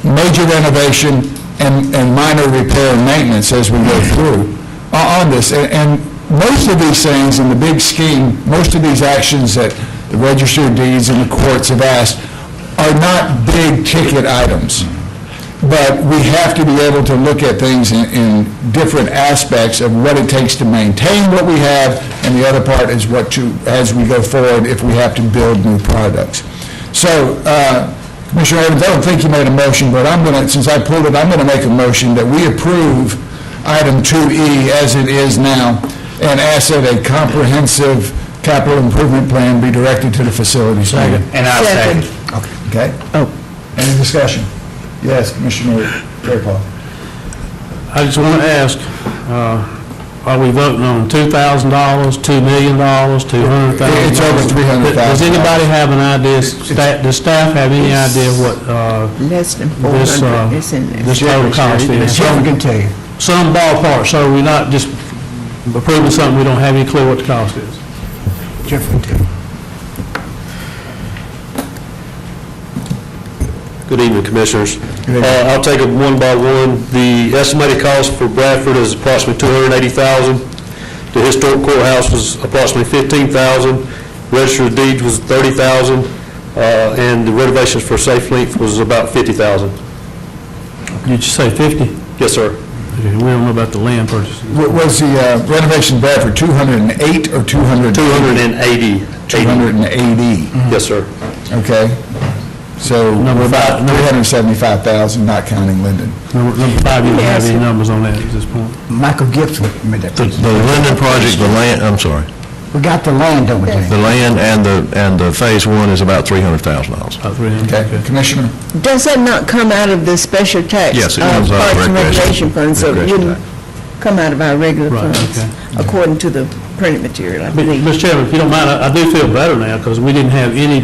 major renovation, and minor repair and maintenance as we go through on this. And most of these things in the big scheme, most of these actions that the Register of Deeds and the courts have asked are not big ticket items. But we have to be able to look at things in different aspects of what it takes to maintain what we have, and the other part is what to, as we go forward, if we have to build new products. So, Commissioner Evans, I don't think you made a motion, but I'm going to, since I pulled it, I'm going to make a motion that we approve item 2E as it is now, and ask that a comprehensive capital improvement plan be directed to the facilities. Second. And I'll second. Okay? Oh. Any discussion? Yes, Commissioner Fairclough. I just want to ask, are we voting on $2,000, $2 million, $200,000? It's over $300,000. Does anybody have an idea, does staff have any idea what Less than 400 is in there. this total cost is? Jeffrey can tell you. Some ballpark, so we're not just approving something we don't have any clue what the cost is. Jeffrey can tell you. Good evening, Commissioners. I'll take them one by one. The estimated cost for Bradford is approximately $280,000. The historic courthouse was approximately $15,000. Register of Deeds was $30,000, and the renovations for Safe Link was about $50,000. Did you say 50? Yes, sir. Okay, we don't know about the land purchases. Was the renovation bad for 208 or 200? 280. 280. Yes, sir. Okay. So we're about 375,000, not counting Linden. Number 5, you don't have any numbers on that at this point. Michael Gibson made that The Linden project, the land, I'm sorry, We got the land over there. the land and the phase 1 is about $300,000. About 300. Okay, Commissioner? Does that not come out of the special tax? Yes, it comes out of Parks and recreation- Recreation Fund, so it recreation wouldn't come out of our regular Right, funds, okay. according to the printed material, I believe. Mr. Chairman, if you don't mind, I do feel better now, because we didn't have any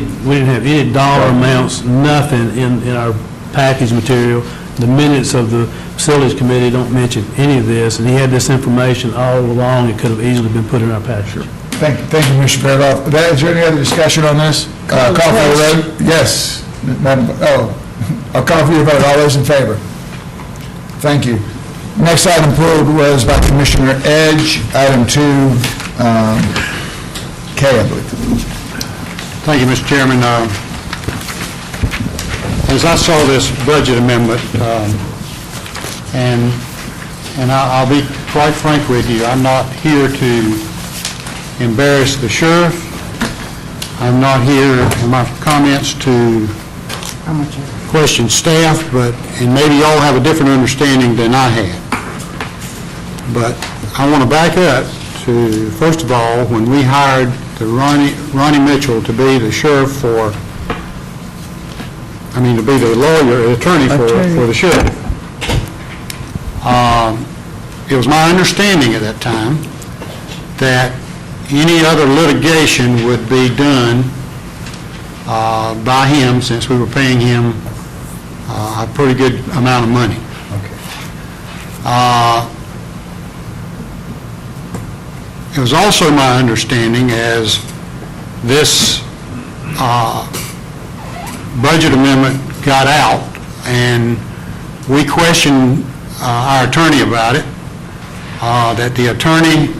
dollar amounts, nothing in our package material. The minutes of the Facilities Committee don't mention any of this, and he had this information all along. It could have easily been put in our package. Thank you, Mr. Fairclough. Is there any other discussion on this? Call for a vote? Yes. I'll call for your vote. All those in favor? Thank you. Next item pulled was by Commissioner Edge, item 2, K, I believe. Thank you, Mr. Chairman. As I saw this budget amendment, and I'll be quite frank with you, I'm not here to embarrass the sheriff. I'm not here in my comments to question staff, and maybe y'all have a different understanding than I had. But I want to back up to, first of all, when we hired Ronnie Mitchell to be the sheriff for, to be the lawyer, attorney for the sheriff. It was my understanding at that time that any other litigation would be done by him, since we were paying him a pretty good amount of money. It was also my understanding, as this budget amendment got out, and we questioned our attorney about it, that the attorney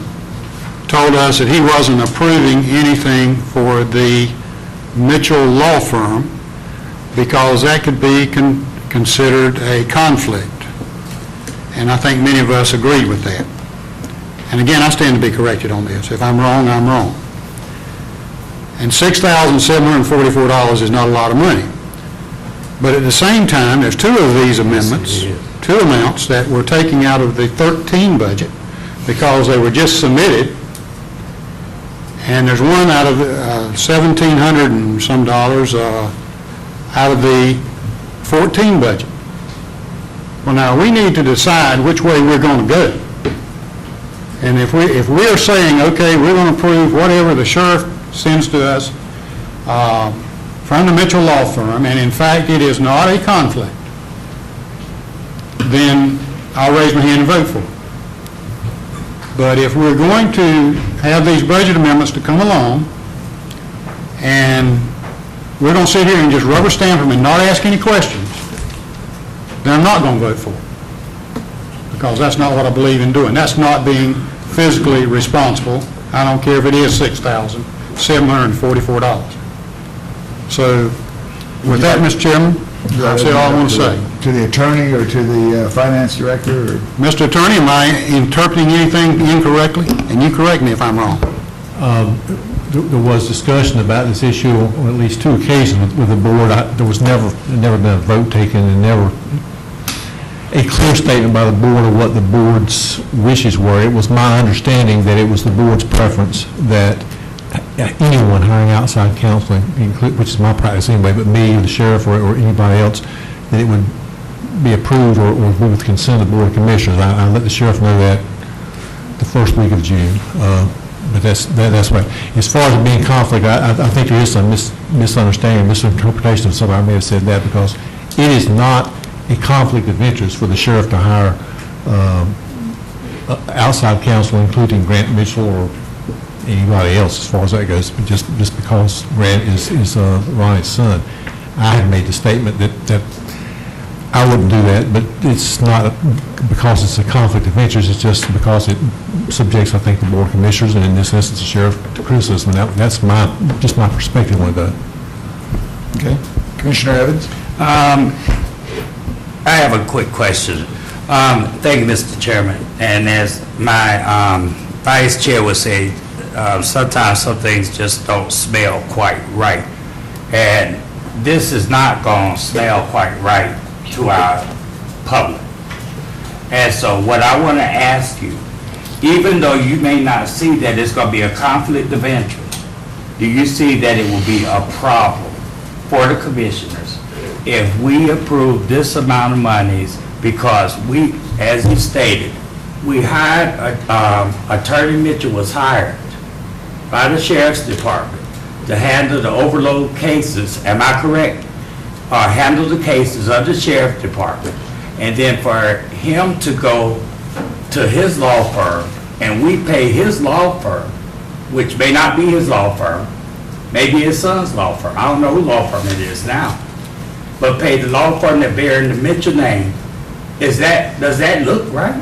told us that he wasn't approving anything for the Mitchell Law Firm because that could be considered a conflict. And I think many of us agreed with that. And again, I stand to be corrected on this. If I'm wrong, I'm wrong. And $6,744 is not a lot of money. But at the same time, there's two of these amendments, two amounts that we're taking out of the 13 budget because they were just submitted. And there's one out of $1,700 and some dollars out of the 14 budget. Well, now, we need to decide which way we're going to go. And if we are saying, okay, we're going to approve whatever the sheriff sends to us from the Mitchell Law Firm, and in fact it is not a conflict, then I'll raise my hand and vote for it. But if we're going to have these budget amendments to come along, and we're going to sit here and just rubber stamp them and not ask any questions, then I'm not going to vote for it. Because that's not what I believe in doing. That's not being fiscally responsible. I don't care if it is $6,744. So with that, Mr. Chairman, I've said all I want to say. To the attorney or to the finance director? Or? Mr. Attorney, am I interpreting anything incorrectly? And you correct me if I'm wrong. There was discussion about this issue on at least two occasions with the board. There was never been a vote taken, and never a clear statement by the board of what the board's wishes were. It was my understanding that it was the board's preference that anyone hiring outside counseling, which is my practice anyway, but me or the sheriff or anybody else, that it would be approved or be with consent of the Board of Commissioners. I let the sheriff know that the first week of June. But that's right. As far as it being conflict, I think there is some misunderstanding, misinterpretation of something. I may have said that because it is not a conflict of interest for the sheriff to hire outside counsel, including Grant Mitchell or anybody else as far as that goes, just because Grant is Ronnie's son. I had made the statement that I wouldn't do that, but it's not because it's a conflict of interest, it's just because it subjects, I think, the Board of Commissioners, and in this instance, the sheriff, to criticism. That's just my perspective on that. Okay. Commissioner Evans? I have a quick question. Thank you, Mr. Chairman. And as my vice chair would say, sometimes some things just don't smell quite right. And this is not going to smell quite right to our public. And so what I want to ask you, even though you may not see that it's going to be a conflict of interest, do you see that it will be a problem for the commissioners if we approve this amount of monies because we, as you stated, we hired, Attorney Mitchell was hired by the Sheriff's Department to handle the overload cases, am I correct? Or handle the cases of the Sheriff's Department, and then for him to go to his law firm, and we pay his law firm, which may not be his law firm, maybe his son's law firm, I don't know who law firm it is now, but pay the law firm that bears the Mitchell name. Does that look right?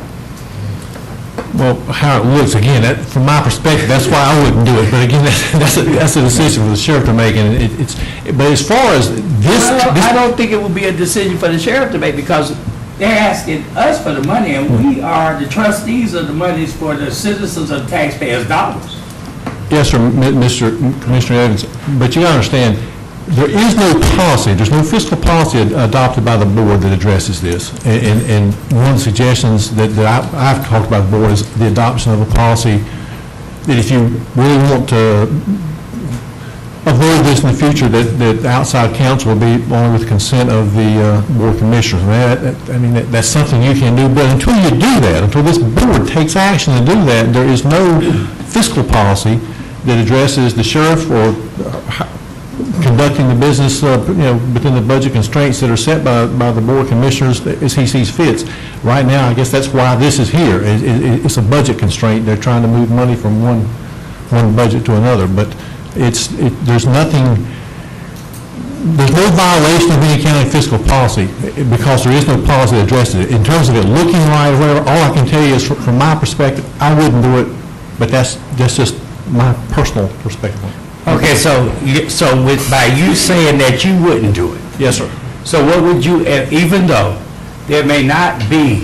Well, how it looks, again, from my perspective, that's why I wouldn't do it. But again, that's a decision for the sheriff to make. And but as far as this, I don't think it would be a decision for the sheriff to make because they're asking us for the money, and we are the trustees of the monies for the citizens and taxpayers' dollars. Yes, sir, Mr. Commissioner Evans. But you got to understand, there is no policy, there's no fiscal policy adopted by the board that addresses this. And one of the suggestions that I've talked about the board is the adoption of a policy that if you really want to avoid this in the future, that outside counsel will be only with consent of the Board of Commissioners. That's something you can do, but until you do that, until this board takes action to do that, there is no fiscal policy that addresses the sheriff or conducting the business, within the budget constraints that are set by the Board of Commissioners as he sees fits. Right now, I guess that's why this is here. It's a budget constraint. They're trying to move money from one budget to another, but there's nothing. There's no violation of any county fiscal policy because there is no policy that addresses it. In terms of it looking right or whatever, all I can tell you is from my perspective, I wouldn't do it, but that's just my personal perspective. Okay, so by you saying that you wouldn't do it. Yes, sir. So what would you, even though there may not be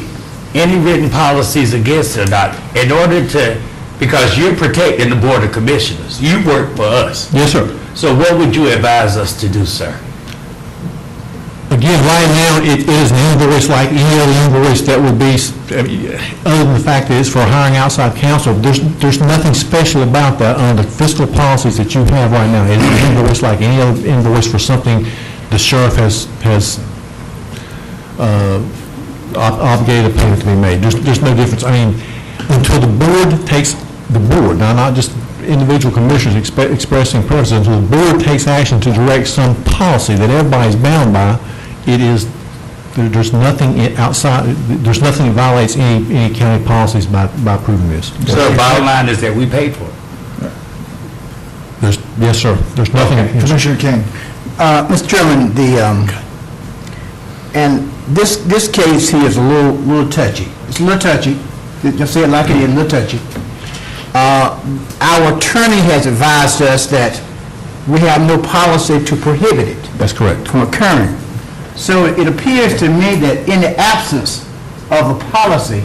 any written policies against it or not, in order to, because you're protecting the Board of Commissioners, you work for us. Yes, sir. So what would you advise us to do, sir? Again, right now, it is an invoice like any other invoice that would be, other than the fact that it's for hiring outside counsel, there's nothing special about that under the fiscal policies that you have right now. It's an invoice like any other invoice for something the sheriff has obligated a payment to be made. There's no difference. I mean, until the board takes, now not just individual commissioners expressing preferences, until the board takes action to direct some policy that everybody's bound by, there's nothing outside, there's nothing that violates any county policies by approving this. So the bottom line is that we paid for it. Yes, sir. There's nothing. Okay. Commissioner King. Mr. Chairman, and this case here is a little touchy. It's a little touchy. Just say it like it is, a little touchy. Our attorney has advised us that we have no policy to prohibit it. That's correct. From occurring. So it appears to me that in the absence of a policy,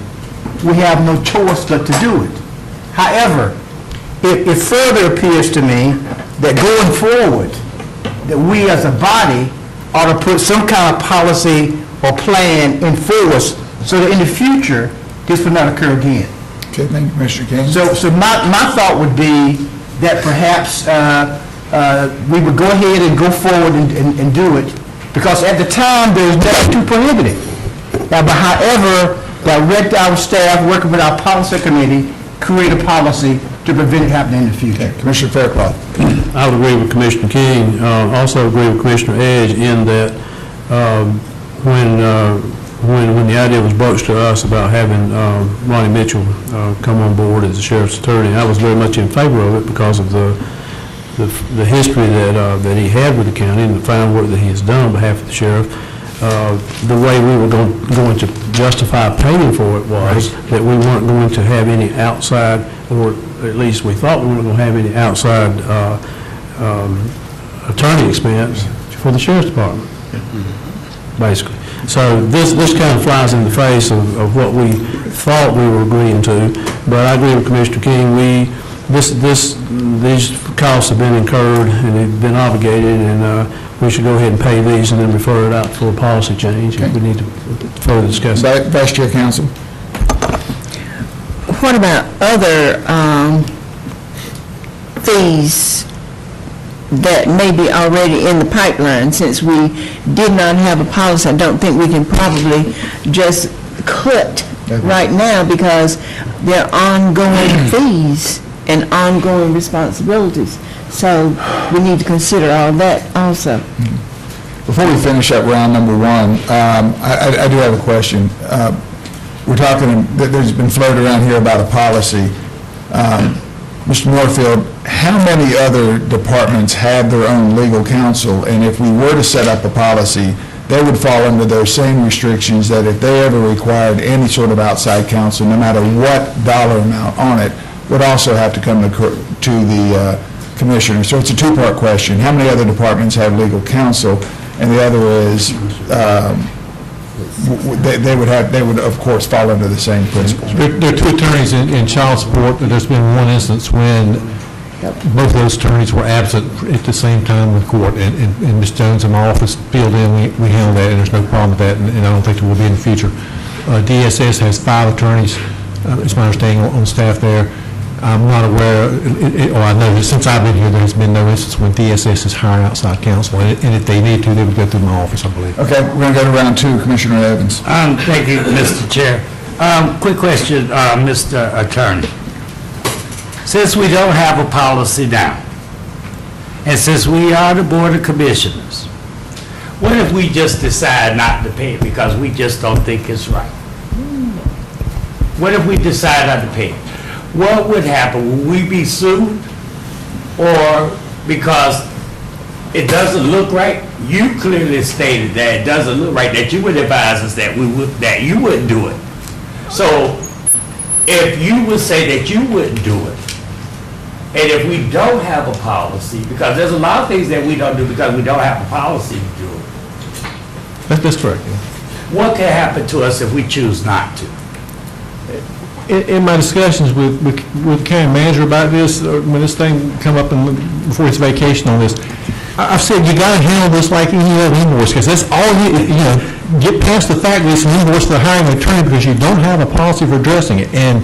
we have no choice but to do it. However, it further appears to me that going forward, that we as a body ought to put some kind of policy or plan in force so that in the future, this will not occur again. Okay, thank you, Commissioner King. So my thought would be that perhaps we would go ahead and go forward and do it, because at the time, there's nothing to prohibit it. But however, direct our staff, working with our policy committee, create a policy to prevent it happening in the future. Okay, Commissioner Fairclough. I would agree with Commissioner King. Also agree with Commissioner Edge in that when the idea was broached to us about having Ronnie Mitchell come on board as the sheriff's attorney, I was very much in favor of it because of the history that he had with the county and the fine work that he has done on behalf of the sheriff. The way we were going to justify paying for it was that we weren't going to have any outside, or at least we thought we weren't going to have any outside attorney expense for the sheriff's department, basically. So this kind of flies in the face of what we thought we were agreeing to, but I agree with Commissioner King. These costs have been incurred and they've been obligated, and we should go ahead and pay these and then refer it out for a policy change if we need to further discuss it. Vice Chair Counsel. What about other fees that may be already in the pipeline? Since we did not have a policy, I don't think we can probably just cut right now because there are ongoing fees and ongoing responsibilities. So we need to consider all that also. Before we finish up round number one, I do have a question. We're talking, there's been floated around here about a policy. Mr. Moorfield, how many other departments have their own legal counsel? And if we were to set up a policy, they would fall under those same restrictions that if they ever required any sort of outside counsel, no matter what dollar amount on it, would also have to come to the commissioner. So it's a two-part question. How many other departments have legal counsel? And the other is, they would of course fall under the same principles. There are two attorneys in child support, but there's been one instance when both of those attorneys were absent at the same time in court, and Ms. Jones in my office filled in. We handled that, and there's no problem with that, and I don't think there will be in the future. DSS has 5 attorneys, it's my understanding, on staff there. I'm not aware, or I know that since I've been here, there's been no instance when DSS has hired outside counsel, and if they need to, they would go through my office, I believe. Okay, we're going to go to round 2. Commissioner Evans. Thank you, Mr. Chair. Quick question, Mr. Attorney. since we don't have a policy now, and since we are the Board of Commissioners, what if we just decide not to pay it because we just don't think it's right? What if we decide not to pay it? What would happen? Would we be sued? Or because it doesn't look right? You clearly stated that it doesn't look right, that you would advise us that that you wouldn't do it. So if you would say that you wouldn't do it, and if we don't have a policy, because there's a lot of things that we don't do because we don't have a policy to do it. That's correct. What can happen to us if we choose not to? In my discussions with the county manager about this, when this thing come up before his vacation on this, I've said you got to handle this like any other invoice, because that's all get past the fact that it's an invoice to the hiring attorney because you don't have a policy for addressing it. And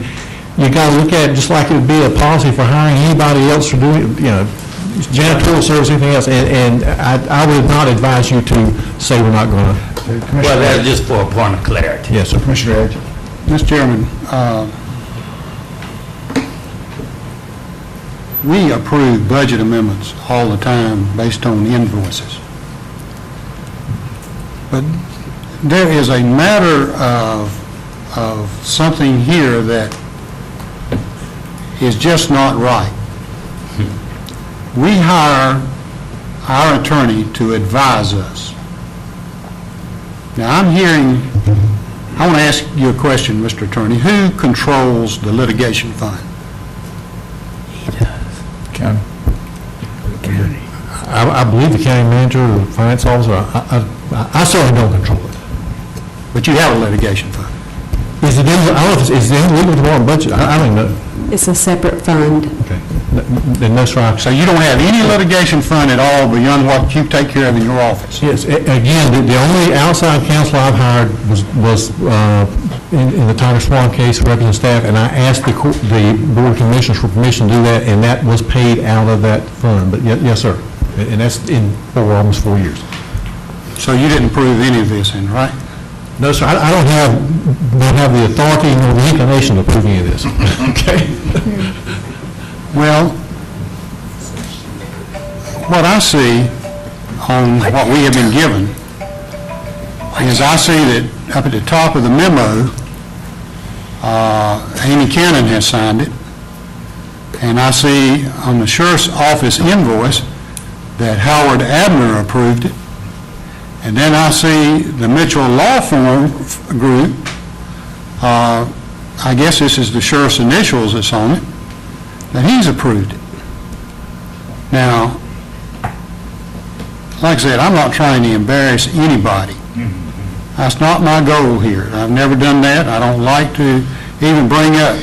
you got to look at it just like it would be a policy for hiring anybody else for doing, janitorial service, anything else. And I would not advise you to say we're not going to. Well, that's just for a point of clarity. Yes, sir. Commissioner Edge. Mr. Chairman, we approve budget amendments all the time based on invoices. But there is a matter of something here that is just not right. We hire our attorney to advise us. Now, I want to ask you a question, Mr. Attorney. Who controls the litigation fund? County. I believe the county manager or finance officer, I certainly don't control it. But you have a litigation fund. Is it in, I don't know if it's in legal department budget? I don't know. It's a separate fund. Okay. Then that's right. So you don't have any litigation fund at all beyond what you take care of in your office? Yes. Again, the only outside counsel I've hired was in the Tiger Swan case, representing staff, and I asked the Board of Commissioners for permission to do that, and that was paid out of that fund. But yes, sir. And that's in for almost 4 years. So you didn't prove any of this in, right? No, sir. I don't have the authority nor the inclination to prove any of this. Okay. Well, what I see on what we have been given is I see that up at the top of the memo, Amy Cannon has signed it, and I see on the sheriff's office invoice that Howard Abner approved it, and then I see the Mitchell Law Firm Group, I guess this is the sheriff's initials that's on it, that he's approved it. Now, like I said, I'm not trying to embarrass anybody. That's not my goal here. I've never done that. I don't like to even bring up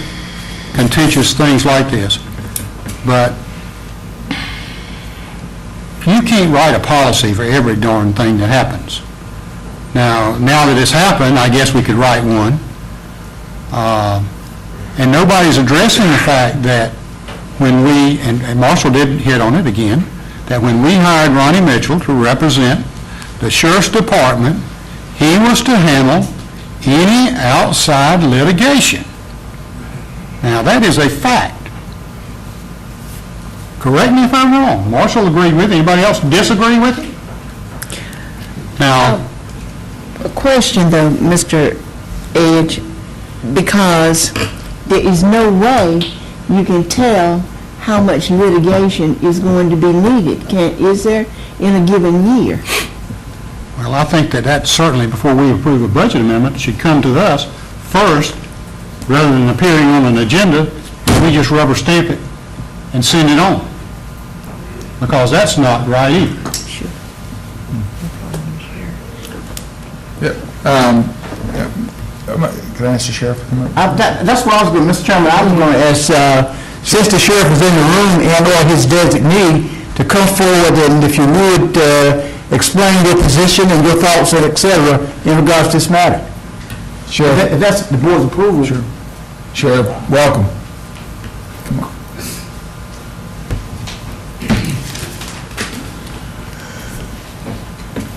contentious things like this. But you can't write a policy for every darn thing that happens. Now that it's happened, I guess we could write one. And nobody's addressing the fact that when we, and Marshall did hit on it again, that when we hired Ronnie Mitchell to represent the sheriff's department, he was to handle any outside litigation. Now, that is a fact. Correct me if I'm wrong. Marshall agreed with it. Anybody else disagree with it? Now, A question though, Mr. Edge, because there is no way you can tell how much litigation is going to be needed, is there, in a given year? well, I think that certainly, before we approve a budget amendment, should come to us first, rather than appearing on an agenda, we just rubber stamp it and send it on. Because that's not right either. Can I ask the sheriff to come up? That's what I was going, Mr. Chairman, I was going to ask, since the sheriff is in the room and or his designee, to come forward and if you would, explain your position and your thoughts, and et cetera, in regards to this matter. Sure. If that's the board's approval. Sure. Sheriff, welcome. Come on.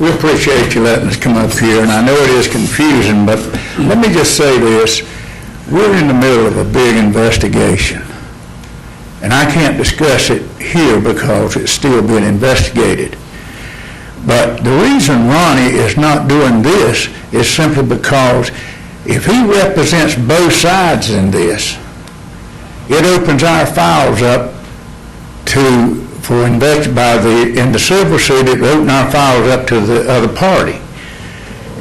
We appreciate you letting us come up here, and I know it is confusing, but let me just say this. We're in the middle of a big investigation, And I can't discuss it here because it's still being investigated. But the reason Ronnie is not doing this is simply because if he represents both sides in this, it opens our files up in the civil suit, it opened our files up to the other party.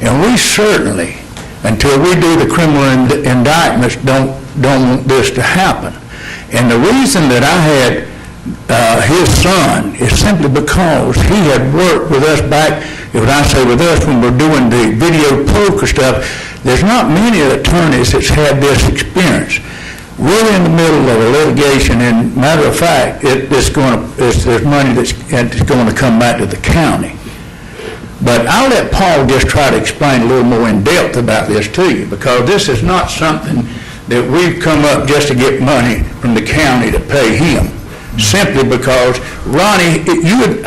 And we certainly, until we do the criminal indictments, don't want this to happen. And the reason that I had his son is simply because he had worked with us back, when I say with us, when we're doing the video poker stuff. There's not many attorneys that's had this experience. We're in the middle of a litigation, and matter of fact, there's money that's going to come back to the county. But I'll let Paul just try to explain a little more in depth about this to you, because this is not something that we've come up just to get money from the county to pay him. Simply because, Ronnie,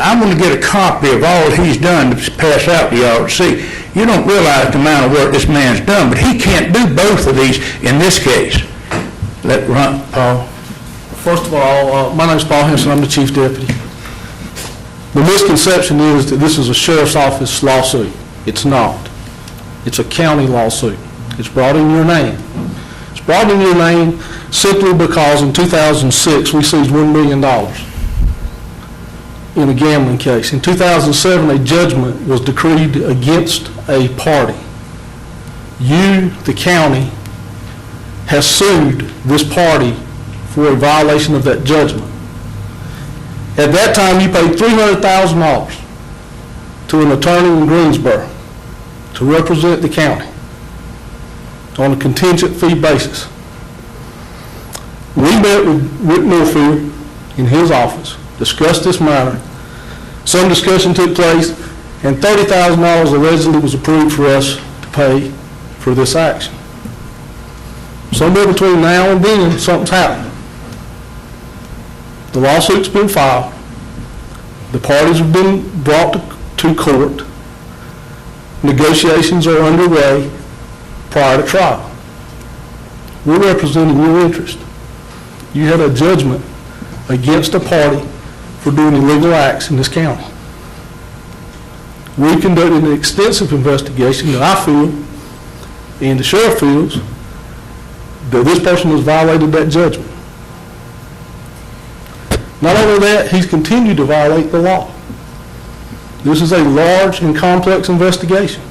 I'm going to get a copy of all he's done to pass out to y'all to see. You don't realize the amount of work this man's done, but he can't do both of these in this case. Let Paul. First of all, my name's Paul Henson, I'm the Chief Deputy. The misconception is that this is a sheriff's office lawsuit. It's not. It's a county lawsuit. It's brought in your name. It's brought in your name simply because in 2006 we seized $1 million in a gambling case. In 2007 a judgment was decreed against a party. You, the county, has sued this party for a violation of that judgment. At that time, you paid $300,000 to an attorney in Greensboro to represent the county on a contingent fee basis. We met with Rick Moorfield in his office, discussed this matter. Some discussion took place, and $30,000 allegedly was approved for us to pay for this action. Somewhere between now and then, something's happened. The lawsuit's been filed. The parties have been brought to court. Negotiations are underway prior to trial. We're representing your interest. You had a judgment against a party for doing illegal acts in this county. We conducted an extensive investigation that I feel, and the sheriff feels, that this person has violated that judgment. Not only that, he's continued to violate the law. This is a large and complex investigation.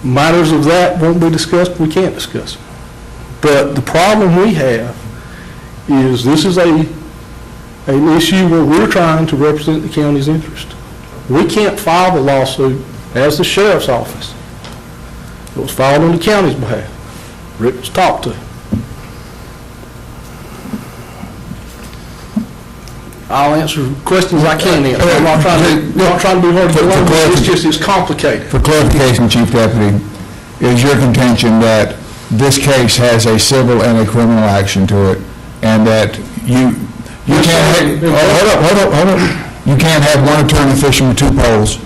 Matters of that won't be discussed, we can't discuss them. But the problem we have is this is an issue where we're trying to represent the county's interest. We can't file the lawsuit as the sheriff's office. It was filed on the county's behalf. Rick was talked to. I'll answer questions I can answer. I'm not trying to be hard to get along, it's complicated. For clarification, Chief Deputy, is your contention that this case has a civil and a criminal action to it, and that you can't hold up. You can't have one attorney fishing with two poles,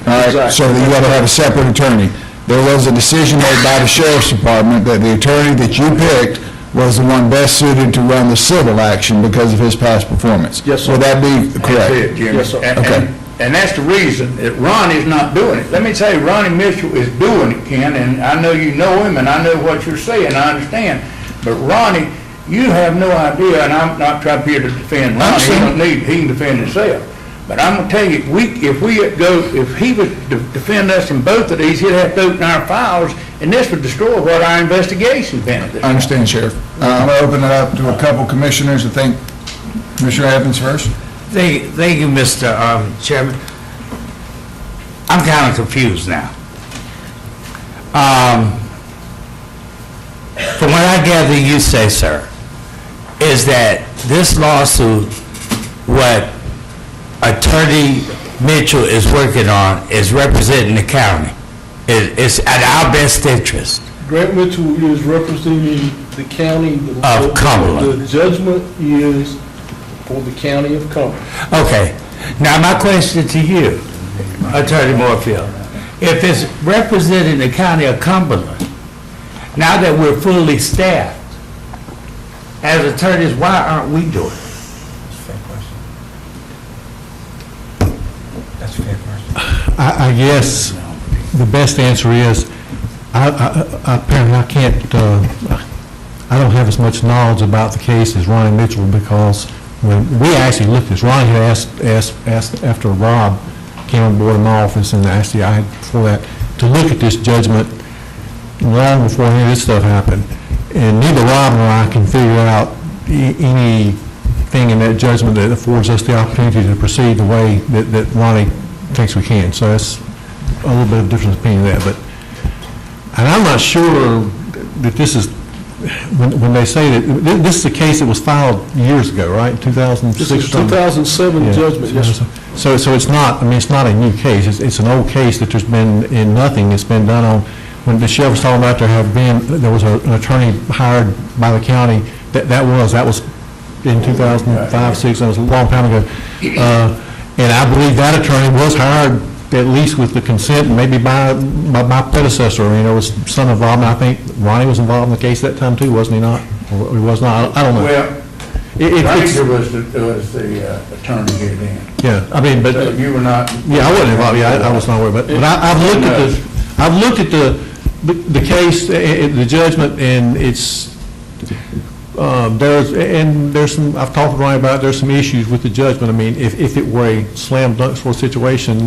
all right? Exactly. So that you got to have a separate attorney. There was a decision made by the Sheriff's Department that the attorney that you picked was the one best suited to run the civil action because of his past performance. Yes, sir. Would that be correct? That's it, Jimmy. Yes, sir. Okay. And that's the reason that Ronnie's not doing it. Let me tell you, Ronnie Mitchell is doing it, Ken, and I know you know him, and I know what you're saying, I understand. But Ronnie, you have no idea, and I'm not trying here to defend Ronnie, he can defend himself. But I'm gonna tell you, if he would defend us in both of these, he'd have to open our files, and this would destroy what our investigation's been at this I understand, Sheriff. I'm going to open it up to a couple commissioners. I think Commissioner Evans first. Thank you, Mr. Chairman. I'm kind of confused now. From what I gather you say, sir, is that this lawsuit, what Attorney Mitchell is working on, is representing the county. It's at our best interest. Grant Mitchell is representing the county Of Cumberland. The judgment is for the county of Cumberland. Okay. Now, my question to you, Attorney Moorfield, if it's representing the county of Cumberland, now that we're fully staffed, as attorneys, why aren't we doing it? That's a fair question. I guess the best answer is, apparently I can't, I don't have as much knowledge about the case as Ronnie Mitchell, because when we actually looked at this, Ronnie had asked after Rob came on board in my office, and actually I had before that, to look at this judgment long before any of this stuff happened. And neither Rob nor I can figure out anything in that judgment that affords us the opportunity to proceed the way that Ronnie thinks we can. So that's a little bit of difference of opinion there. And I'm not sure that this is, when they say that, this is a case that was filed years ago, right, 2006? This is 2007 Yeah. judgment, yes, sir. So it's not, I mean, it's not a new case. It's an old case that there's been nothing that's been done on. When the sheriff was talking about there was an attorney hired by the county, that was in 2005, 6, that was a long time ago. And I believe that attorney was hired at least with the consent, maybe by my predecessor. I mean, there was some involvement. I think Ronnie was involved in the case at that time too, wasn't he not? Or he was not? I don't know. Well, Fraser was the attorney here then. Yeah, I mean, but. So you were not. Yeah, I wasn't involved, yeah, I was not aware, but I've looked at the case, the judgment, and it's, there's some, I've talked with Ronnie about it, there's some issues with the judgment. I mean, if it were a slam dunk sort of situation,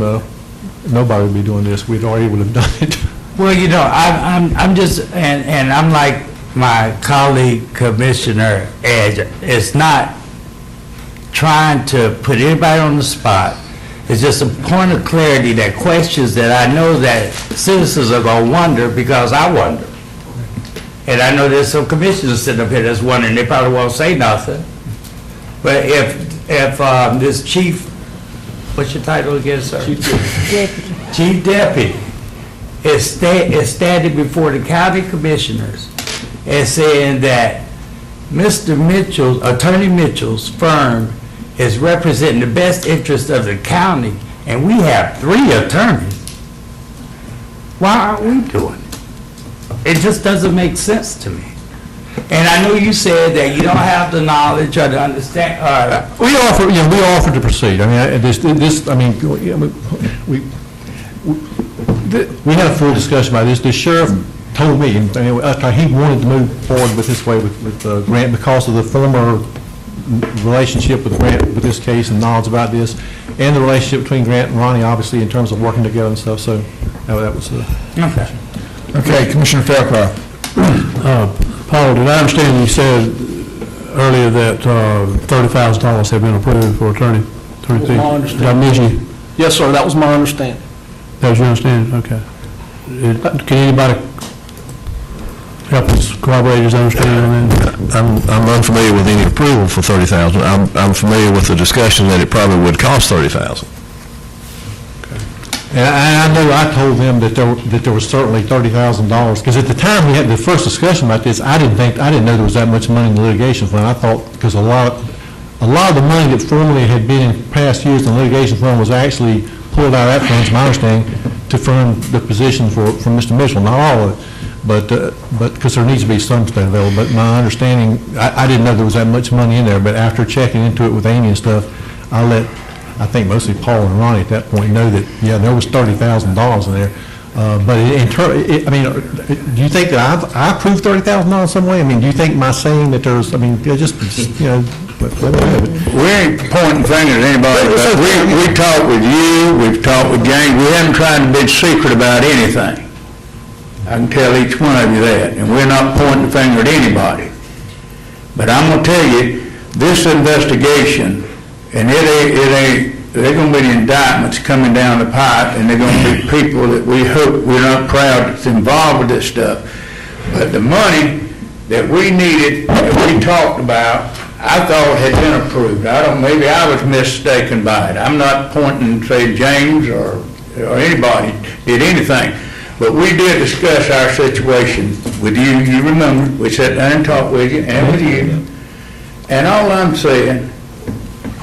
nobody would be doing this. We'd already would have done it. Well, you know, I'm just, and I'm like my colleague Commissioner Edge, it's not trying to put anybody on the spot. It's just a point of clarity that questions that I know that citizens are going to wonder, because I wonder. And I know there's some commissioners sitting up here that's wondering, they probably won't say nothing. But if this chief, what's your title again, sir? Chief Deputy. Chief Deputy is standing before the county commissioners and saying that Mr. Mitchell, Attorney Mitchell's firm is representing the best interest of the county, and we have 3 attorneys, why aren't we doing it? It just doesn't make sense to me. And I know you said that you don't have the knowledge or the understand. We offer to proceed. I mean, we had a full discussion about this. The sheriff told me, and he wanted to move forward with this way with Grant because of the former relationship with Grant with this case and knowledge about this, and the relationship between Grant and Ronnie, obviously, in terms of working together and stuff. So that was okay. Okay, Commissioner Fairclough. Paul, did I understand you said earlier that $30,000 had been approved for attorney fees? my understanding. Did I miss you? Yes, sir, that was my understanding. That was your understanding? Okay. Can anybody help us corroborate his understanding on that? I'm unfamiliar with any approval for $30,000. I'm familiar with the discussion that it probably would cost $30,000. And I know I told them that there was certainly $30,000, because at the time we had the first discussion about this, I didn't know there was that much money in the litigation fund. I thought, because a lot of the money that formerly had been in past years in the litigation fund was actually pulled out of that fund, to my understanding, to fund the position for Mr. Mitchell. Not all of it, but because there needs to be some stuff available. But my understanding, I didn't know there was that much money in there. But after checking into it with Amy and stuff, I think mostly Paul and Ronnie at that point know that, yeah, there was $30,000 in there. But I mean, do you think that I approved $30,000 some way? I mean, do you think my saying that there's, I mean, just, you know, let me know. We ain't pointing fingers at anybody, but we talked with you, we've talked with James, we haven't tried to be secret about anything. I can tell each one of you that, and we're not pointing the finger at anybody. But I'm gonna tell you, this investigation, and it ain't, they're gonna be indictments coming down the pipe, and they're gonna be people that we hope, we're not proud that's involved with this stuff. But the money that we needed, that we talked about, I thought had been approved. Maybe I was mistaken by it. I'm not pointing to say James or anybody did anything. But we did discuss our situation with you. You remember, we sat down and talked with you and with you. And all I'm saying,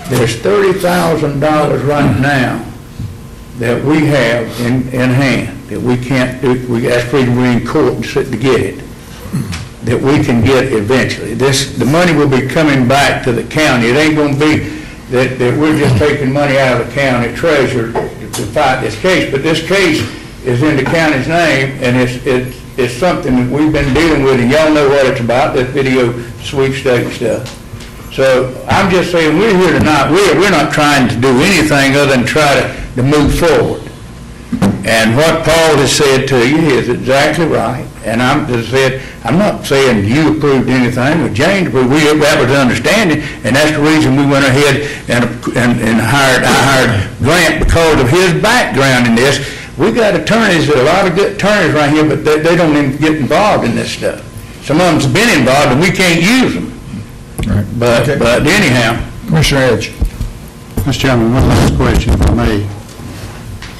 there's $30,000 right now that we have in hand that we can't do. That's the reason we're in court to get it. that we can get eventually. The money will be coming back to the county. It ain't gonna be that we're just taking money out of the county treasurer to fight this case, but this case is in the county's name, and it's something that we've been dealing with, and y'all know what it's about, that video sweepstakes stuff. So I'm just saying, we're here tonight, we're not trying to do anything other than try to move forward. And what Paul has said to you is exactly right, and I'm not saying you approved anything, or James approved, that was understanding, and that's the reason we went ahead and I hired Grant because of his background in this. We got attorneys, a lot of good attorneys right here, but they don't even get involved in this stuff. Some of them's been involved, and we can't use them. Right. But anyhow. Commissioner Edge. Mr. Chairman, one last question for me.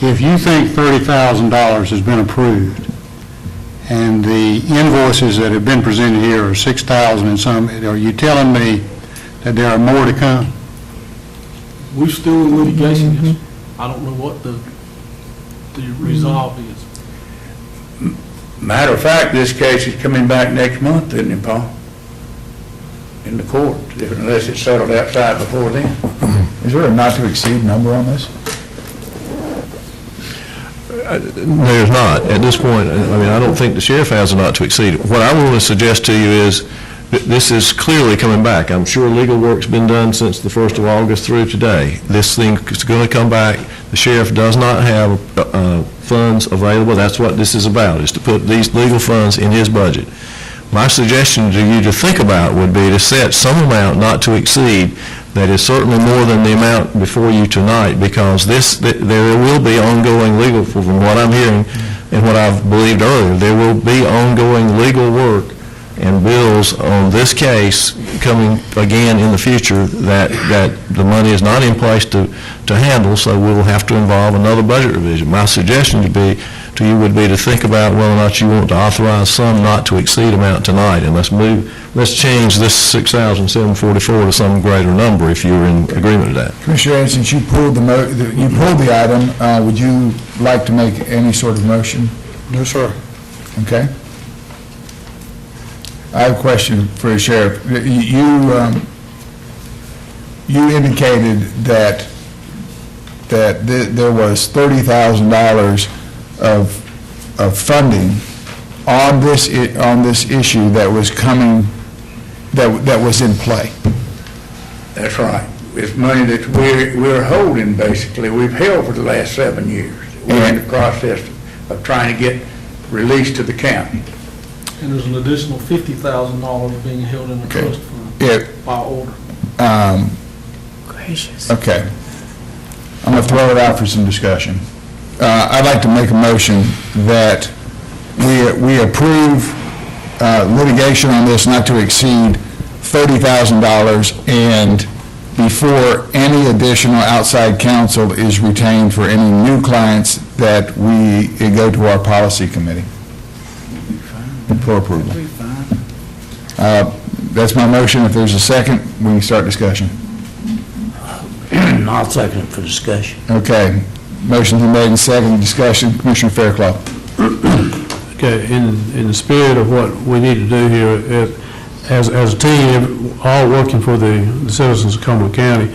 If you think $30,000 has been approved, and the invoices that have been presented here are $6,000 and some, are you telling me that there are more to come? We're still in litigation. Yes. I don't know what the resolve is. Matter of fact, this case is coming back next month, isn't it, Paul? In the court, unless it's settled outside before then. Is there a not-to-exceed number on this? There's not. At this point, I mean, I don't think the sheriff has a not to exceed. What I want to suggest to you is, this is clearly coming back. I'm sure legal work's been done since the 1st of August through today. This thing is going to come back. The sheriff does not have funds available. That's what this is about, is to put these legal funds in his budget. My suggestion to you to think about would be to set some amount not to exceed that is certainly more than the amount before you tonight, because there will be ongoing legal, from what I'm hearing and what I've believed earlier, there will be ongoing legal work and bills on this case coming again in the future that the money is not in place to handle, so we will have to involve another budget revision. My suggestion to you would be to think about whether or not you want to authorize some not to exceed amount tonight, and let's change this 6,744 to some greater number if you're in agreement with that. Commissioner Edge, since you pulled the item, would you like to make any sort of motion? No, sir. Okay. I have a question for the sheriff. You indicated that there was $30,000 of funding on this issue that was coming, that was in play. That's right. It's money that we're holding, basically. We've held for the last 7 years. We're in the process of trying to get released to the county. And there's an additional $50,000 being held in the trust fund by order. Gracious. Okay. I'm going to throw it out for some discussion. I'd like to make a motion that we approve litigation on this not to exceed $30,000, and before any additional outside counsel is retained for any new clients, that it go to our policy committee for approval. That's my motion. If there's a second, we can start discussion. I'll second it for discussion. Okay. Motion's been made and seconded. Discussion. Commissioner Fairclough. Okay, in the spirit of what we need to do here, as a team, all working for the citizens of Cumberland County,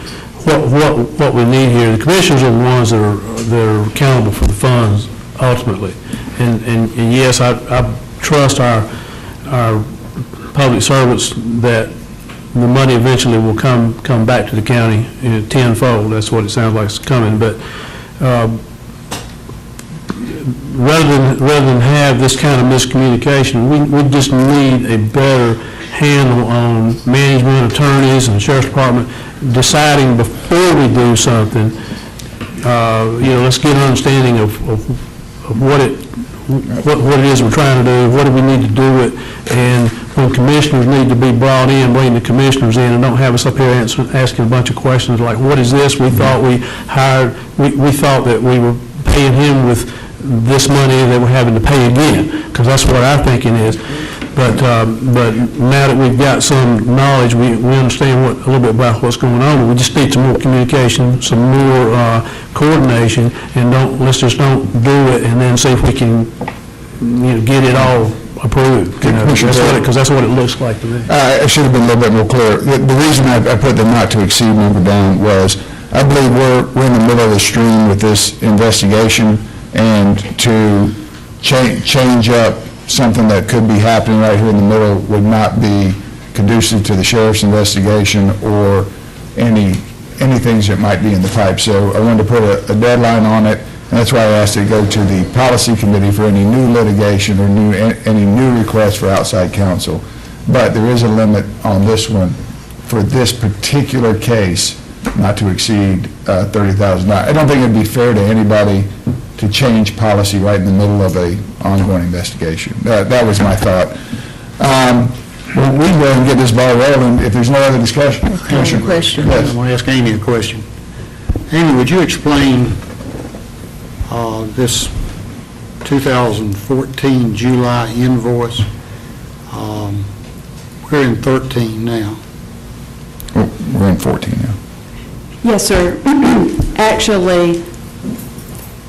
what we need here, the commissioners are the ones that are accountable for the funds ultimately. And yes, I trust our public servants that the money eventually will come back to the county tenfold. That's what it sounds like it's coming. But rather than have this kind of miscommunication, we just need a better handle on management, attorneys, and the sheriff's department deciding before we do something. Let's get an understanding of what it is we're trying to do, what do we need to do it, and when commissioners need to be brought in, bring the commissioners in, and don't have us up here asking a bunch of questions like, what is this? We thought we thought that we were paying him with this money that we're having to pay again, because that's what our thinking is. But now that we've got some knowledge, we understand a little bit about what's going on. We just need some more communication, some more coordination, and let's just don't do it and then see if we can get it all approved. Because that's what it looks like to me. I should have been a little bit more clear. The reason I put the not to exceed number down was, I believe we're in the middle of the stream with this investigation, and to change up something that could be happening right here in the middle would not be conducive to the sheriff's investigation or any things that might be in the pipe. So I wanted to put a deadline on it, and that's why I asked it to go to the policy committee for any new litigation or any new requests for outside counsel. But there is a limit on this one for this particular case, not to exceed $30,000. I don't think it'd be fair to anybody to change policy right in the middle of a ongoing investigation. That was my thought. Well, we can go ahead and get this ball rolling if there's no other discussion. Question. Yes. I'm going to ask Amy a question. Amy, would you explain this 2014 July invoice? We're in 13 now. We're in 14 now. Yes, sir. Actually,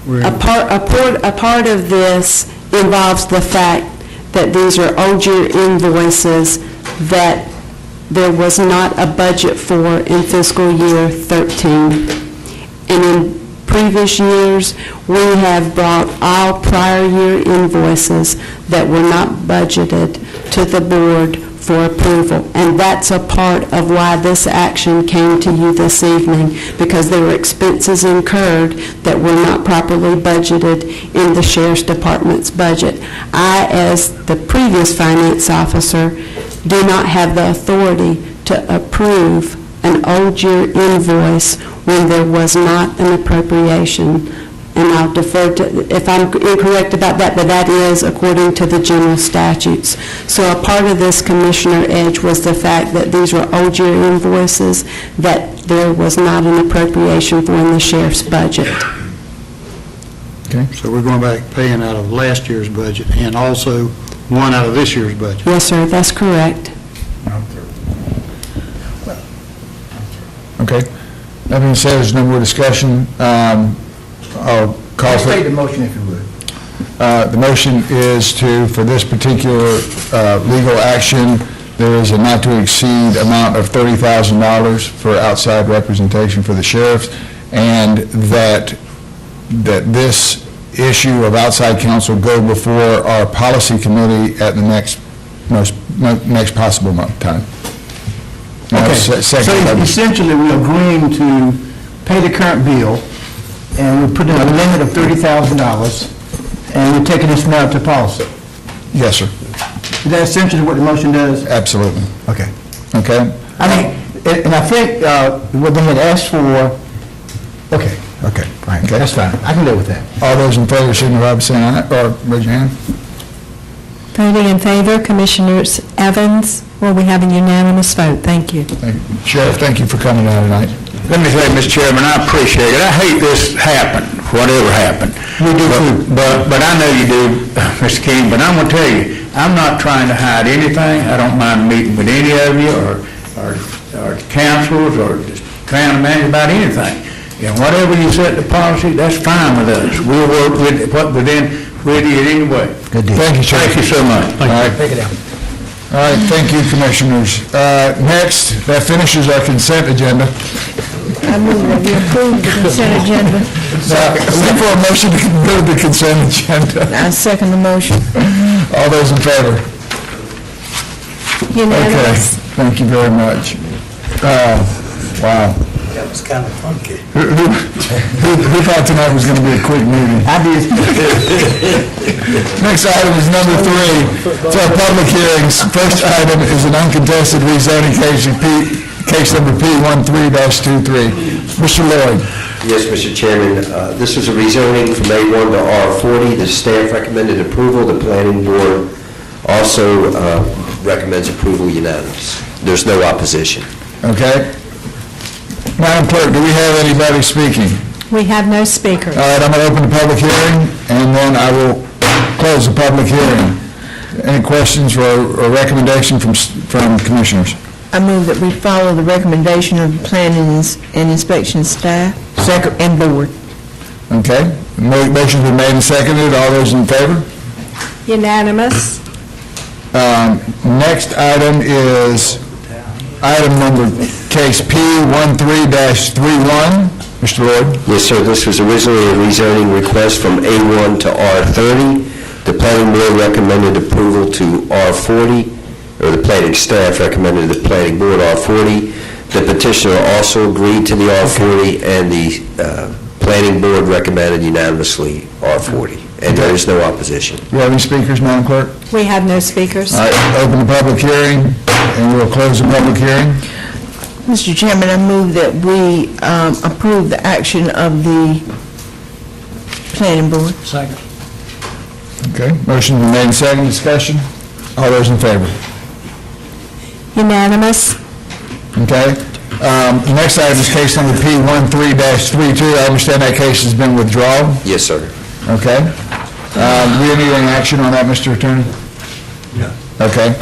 a part of this involves the fact that these are old year invoices that there was not a budget for in fiscal year 13. And in previous years, we have brought all prior year invoices that were not budgeted to the board for approval. And that's a part of why this action came to you this evening, because there were expenses incurred that were not properly budgeted in the Sheriff's Department's budget. I, as the previous finance officer, do not have the authority to approve an old year invoice when there was not an appropriation. And I'll defer to, if I'm incorrect about that, but that is according to the general statutes. So a part of this, Commissioner Edge, was the fact that these were old year invoices that there was not an appropriation for in the sheriff's budget. Okay. So we're going back paying out of last year's budget and also one out of this year's budget. Yes, sir, that's correct. Okay. That being said, there's no more discussion. I'll call for... Take the motion if you would. The motion is to, for this particular legal action, there is a not-to-exceed amount of $30,000 for outside representation for the sheriffs, and that this issue of outside counsel go before our policy committee at the next possible time. Okay, so essentially, we're agreeing to pay the current bill, and we're putting a limit of $30,000, and we're taking this now to policy. Yes, sir. Is that essentially what the motion does? Absolutely. Okay. Okay? I mean, and I think what they had asked for, okay, fine, that's fine. I can live with that. All those in favor, signify by saying aye, or raise your hand. Voting in favor, Commissioners Evans. Well, we have a unanimous vote. Thank you. Sheriff, thank you for coming out tonight. Let me say, Mr. Chairman, I appreciate it. I hate this happened, whatever happened. We do too. But I know you do, Mr. King, but I'm going to tell you, I'm not trying to hide anything. I don't mind meeting with any of you or councils or just trying to manage about anything. And whatever you set the policy, that's fine with us. We'll work with you anyway. Good deal. Thank you, Sheriff. Thank you so much. All right. Take it out. All right, thank you, Commissioners. Next, that finishes our consent agenda. I move that we approve the consent agenda. Look for a motion to approve the consent agenda. I second the motion. All those in favor? Unanimous. Okay, thank you very much. Wow. That was kind of funky. Who thought tonight was going to be a quick meeting? I did. Next item is number 3. It's our public hearings. First item is an uncontested rezoning case number P13-23. Mr. Lloyd. Yes, Mr. Chairman. This is a rezoning from A1 to R40. The staff recommended approval. The planning board also recommends approval unanimous. There's no opposition. Okay. Madam Clerk, do we have anybody speaking? We have no speakers. All right, I'm going to open the public hearing, and then I will close the public hearing. Any questions or recommendation from commissioners? I move that we follow the recommendation of the planning and inspection staff. Second. And board. Okay. Motion's been made and seconded. All those in favor? Unanimous. Next item is item number, case P13-31. Mr. Lloyd? Yes, sir, this was originally a rezoning request from A1 to R30. The planning board recommended approval to R40, or the planning staff recommended the planning board R40. The petitioner also agreed to the R40, and the planning board recommended unanimously R40, and there is no opposition. Do you have any speakers, Madam Clerk? We have no speakers. All right, open the public hearing, and we'll close the public hearing. Mr. Chairman, I move that we approve the action of the planning board. Second. Okay, motion been made and seconded. Discussion? All those in favor? Unanimous? Okay. The next item is case number P13-32. I understand that case has been withdrawn. Yes, sir. Okay. Do we need any action on that, Mr. Attorney? No. Okay.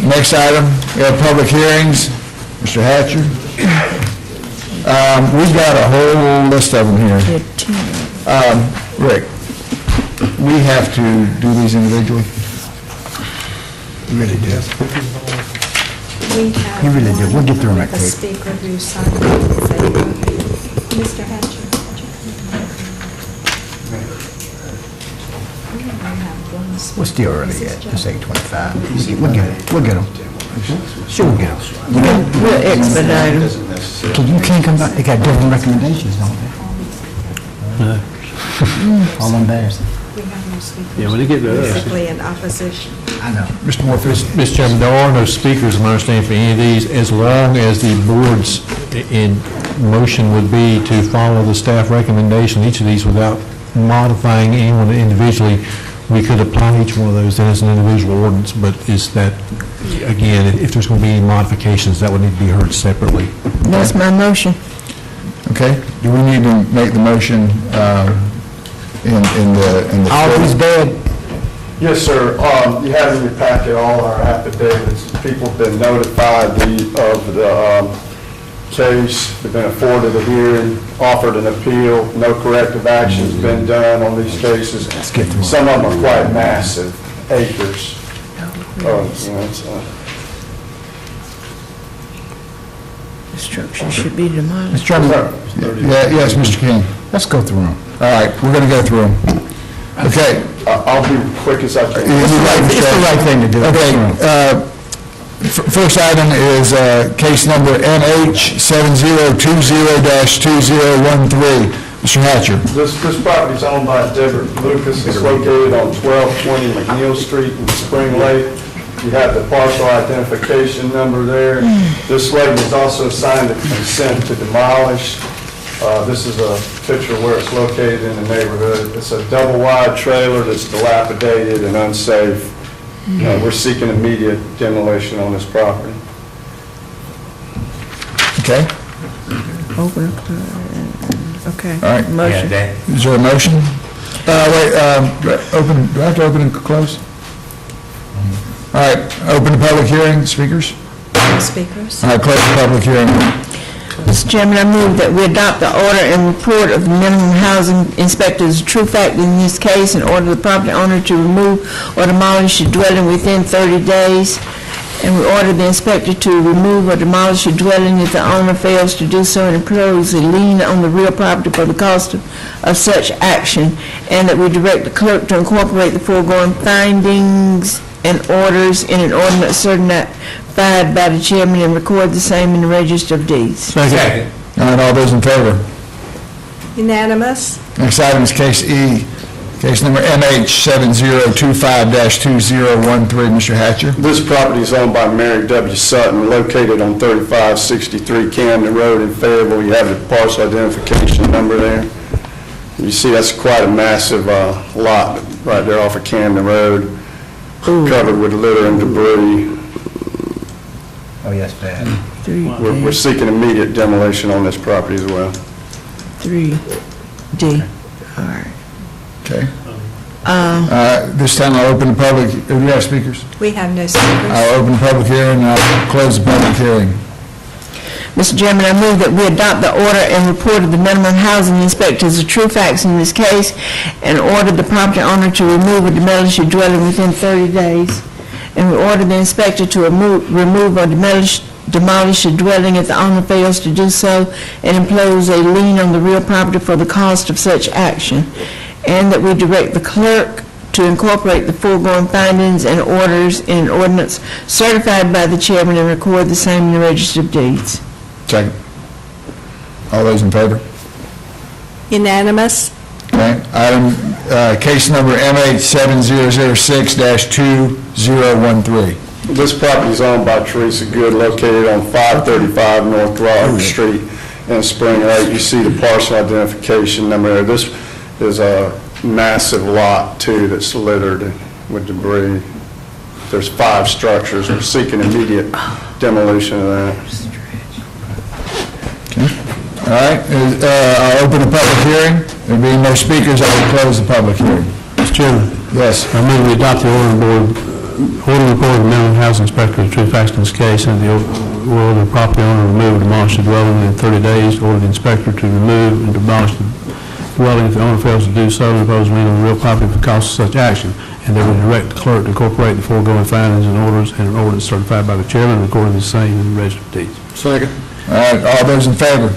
Next item, we have public hearings. Mr. Hatcher? We've got a whole list of them here. Rick, we have to do these individually? You really do. We have You really do. We'll get through them a that quick. speaker who signed in favor. Mr. Hatcher. We're still early yet, just 8:25. We'll get it, we'll get them. Sure, we'll get them. We'll expedite them. You can't come back, they got different recommendations, don't they? All embarrassing. We have no speakers. Yeah, when they get to us. Basically in opposition. I know. Mr. Morpheus? Mr. Chairman, there are no speakers, in my understanding, for any of these, as long as the board's in motion would be to follow the staff recommendation, each of these without modifying anyone individually. We could apply each one of those then as an individual ordinance, but is that, again, if there's going to be any modifications, that would need to be heard separately. That's my motion. Okay. Do we need to make the motion in the... Always bad. Yes, sir. You have in your packet all our affidavits. People have been notified of the case, they've been afforded a hearing, offered an appeal, no corrective action's been done on these cases. Some of them are quite massive, acres. The structure should be demolished. Mr. Chairman? Yes, Mr. King. Let's go through them. All right, we're going to go through them. Okay. I'll be quick as I can. It's the right thing to do. Okay. First item is case number NH7020-2013. Mr. Hatcher. This property is owned by Deborah Lucas. It's located on 1220 McNeil Street in Spring Lake. You have the parcel identification number there. This lady was also signed a consent to demolish. This is a picture where it's located in the neighborhood. It's a double-wide trailer that's dilapidated and unsafe. We're seeking immediate demolition on this property. Okay. Open, okay. All right. Motion. Is there a motion? Wait, do I have to open and close? All right, open the public hearing. Speakers? No speakers. All right, close the public hearing. Mr. Chairman, I move that we adopt the order and report of the minimum housing inspector as a true fact in this case and order the property owner to remove or demolish a dwelling within 30 days. And we order the inspector to remove or demolish a dwelling if the owner fails to do so and impose a lien on the real property for the cost of such action. And that we direct the clerk to incorporate the foregoing findings and orders in an ordinance certified by the chairman and record the same in the register of deeds. Second. All right, all those in favor? Unanimous. Next item is case E, case number NH7025-2013. Mr. Hatcher. This property is owned by Mary W. Sutton, located on 3563 Camden Road in Fayetteville. You have the parcel identification number there. You see that's quite a massive lot right there off of Camden Road, covered with litter and debris. Oh, yes, bad. We're seeking immediate demolition on this property as well. 3D. All right. Okay. This time I'll open the public, do we have speakers? We have no speakers. I'll open the public hearing and I'll close the public hearing. Mr. Chairman, I move that we adopt the order and report of the minimum housing inspector as a true facts in this case, and order the property owner to remove or demolish a dwelling within 30 days, and we order the inspector to remove or demolish a dwelling if the owner fails to do so, and impose a lien on the real property for the cost of such action, and that we direct the clerk to incorporate the foregoing findings and orders in an ordinance certified by the chairman and record the same in the Register of Deeds. Second. All those in favor? Unanimous? Okay. Item, case number MH7006-2013. This property is owned by Teresa Good, located on 535 North Rogers Street in Spring Lake. You see the parcel identification number there. This is a massive lot, too, that's littered with debris. There's 5 structures. We're seeking immediate demolition of that. All right, I'll open the public hearing. There being no speakers, I will close the public hearing. Mr. Chairman, Yes. I move we adopt the order report of the minimum housing inspector of true facts in this case, and the order the property owner remove or demolish the dwelling within 30 days, order the inspector to remove and demolish the dwelling if the owner fails to do so, and impose a lien on the real property for the cost of such action, and they will direct the clerk to incorporate the foregoing findings and orders and an ordinance certified by the chairman, recording the same in the Register of Deeds. Second. All right, all those in favor?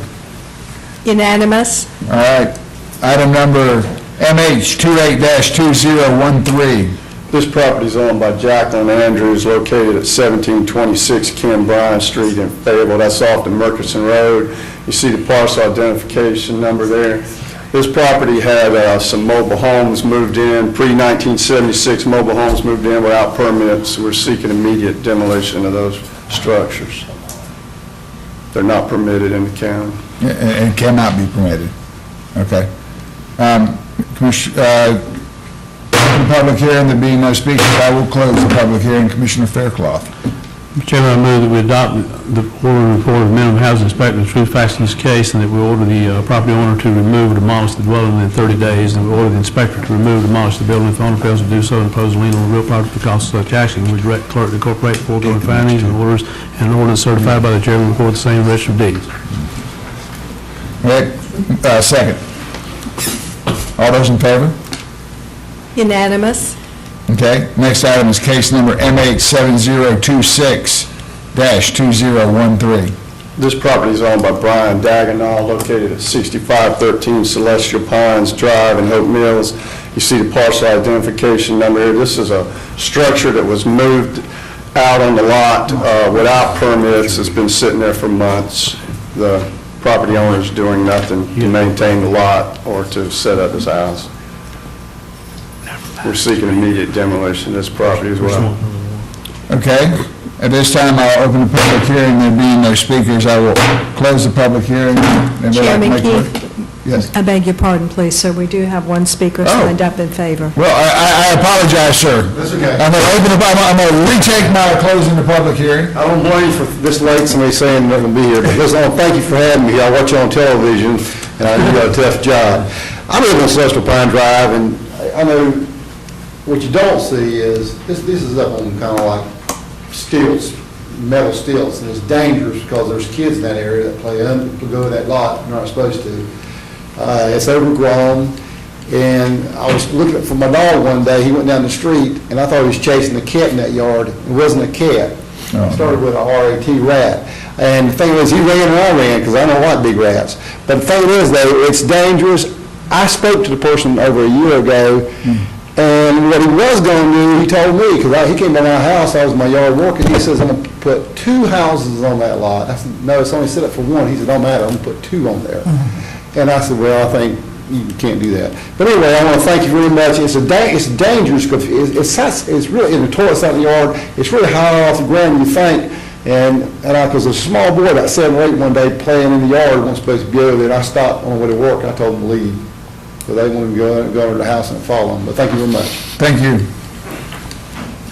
Unanimous? All right. Item number MH28-2013. This property is owned by Jacqueline Andrews, located at 1726 Ken Bryan Street in Fayetteville. That's off the Murchison Road. You see the parcel identification number there. This property had some mobile homes moved in, pre-1976 mobile homes moved in without permits. We're seeking immediate demolition of those structures. They're not permitted in the county. And cannot be permitted. Okay. Open the public hearing. There being no speakers, I will close the public hearing. Commissioner Fairclough. Mr. Chairman, I move that we adopt the order report of the minimum housing inspector of true facts in this case, and that we order the property owner to remove or demolish the dwelling within 30 days, and we order the inspector to remove or demolish the building if the owner fails to do so, and impose a lien on the real property for the cost of such action. We direct the clerk to incorporate the foregoing findings and orders and an ordinance certified by the chairman, record the same in the Register of Deeds. All right. Second. All those in favor? Unanimous? Okay. Next item is case number MH7026-2013. This property is owned by Brian Dagenall, located at 6513 Celestial Pines Drive in Hope Mills. You see the parcel identification number here. This is a structure that was moved out on the lot without permits. It's been sitting there for months. The property owner is doing nothing to maintain the lot or to set up his house. We're seeking immediate demolition of this property as well. Okay. At this time, I'll open the public hearing. There being no speakers, I will close the public hearing. Chairman Keith? Yes. I beg your pardon, please, sir. We do have one speaker signed up in favor. Well, I apologize, sir. That's okay. I'm going to retake my closing the public hearing. I don't blame you for this late, somebody saying they're going to be here, but listen, I want to thank you for having me here. I watch you on television, and I know you got a tough job. I live on Celestial Pine Drive, and I know what you don't see is, this is up on kind of like stilts, metal stilts, and it's dangerous because there's kids in that area that play to go to that lot, and they're not supposed to. It's overgrown, and I was looking for my dog one day. He went down the street, and I thought he was chasing a cat in that yard. It wasn't a cat. It started with a RAT rat. And the thing was, he ran and I ran, because I don't like big rats. But the thing is, though, it's dangerous. I spoke to the person over a year ago, and what he was going to do, he told me, because he came by my house, I was in my yard working, he says, I'm going to put 2 houses on that lot. I said, no, it's only set up for 1. He said, don't matter, I'm going to put 2 on there. And I said, well, I think you can't do that. But anyway, I want to thank you very much. It's dangerous because it's really in the toilets out in the yard. It's really higher off the ground than you think. And because a small boy, about 7 or 8, one day playing in the yard, wasn't supposed to be over there. And I stopped on the way to work. And I told them to leave. So they wanted to go into the house and follow them. But thank you very much. Thank you.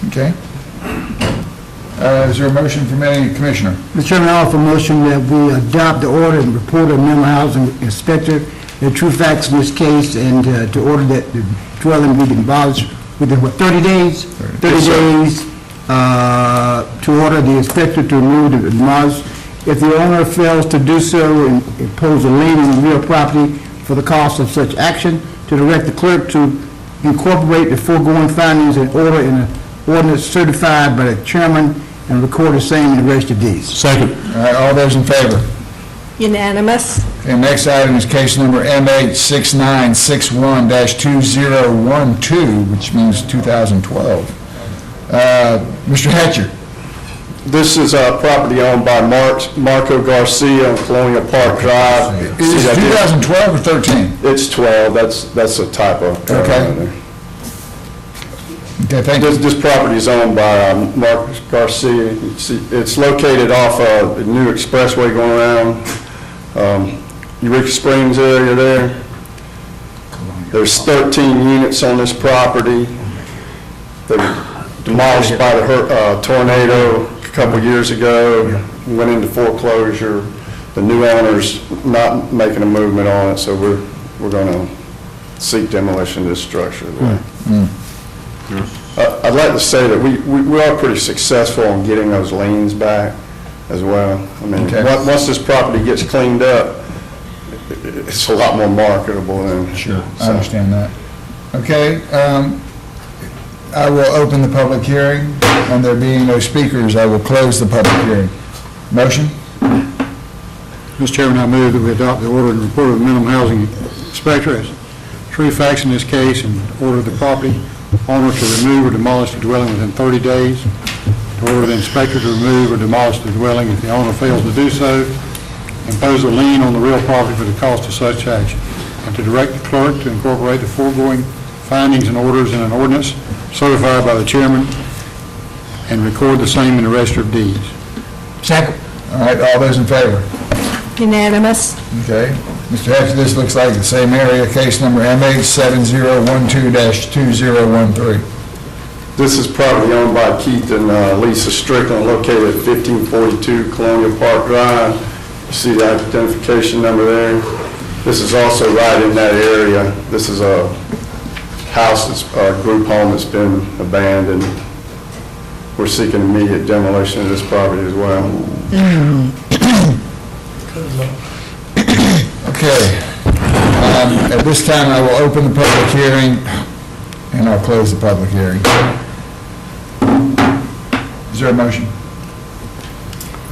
Okay. Is there a motion from any commissioner? Mr. Chairman, I offer a motion that we adopt the order and report of minimum housing inspector, the true facts in this case, and to order that the dwelling be demolished within, 30 days? 30 days to order the inspector to remove the demolish if the owner fails to do so and impose a lien on the real property for the cost of such action, to direct the clerk to incorporate the foregoing findings in order in an ordinance certified by the chairman and record the same in the register of deeds. Second. All right, all those in favor? Unanimous. Okay, next item is case number M86961-2012, which means 2012. Mr. Hatcher. This is a property owned by Marco Garcia on Colonial Park Drive. Is it 2012 or 13? It's 12, that's a typo. Okay. Okay, thank you. This property is owned by Marcus Garcia. It's located off a new expressway going around Eureka Springs area there. There's 13 units on this property. They were demolished by the tornado a couple years ago, went into foreclosure. The new owner's not making a movement on it, so we're going to seek demolition of this structure there. I'd like to say that we are pretty successful in getting those liens back as well. I mean, once this property gets cleaned up, it's a lot more marketable than. Sure, I understand that. Okay, I will open the public hearing, and there being no speakers, I will close the public hearing. Motion? Mr. Chairman, I move that we adopt the order and report of the minimum housing inspector as true facts in this case and order the property owner to remove or demolish the dwelling within 30 days, to order the inspector to remove or demolish the dwelling if the owner fails to do so, impose a lien on the real property for the cost of such action, and to direct the clerk to incorporate the foregoing findings and orders in an ordinance certified by the chairman and record the same in the register of deeds. Second. All right, all those in favor? Unanimous. Okay. Mr. Hatcher, this looks like the same area, case number M87012-2013. This is property owned by Keith and Lisa Strickland, located at 1542 Colonial Park Drive. You see the identification number there. This is also right in that area. This is a house, a group home that's been abandoned. We're seeking immediate demolition of this property as well. Okay. At this time, I will open the public hearing, and I'll close the public hearing. Is there a motion?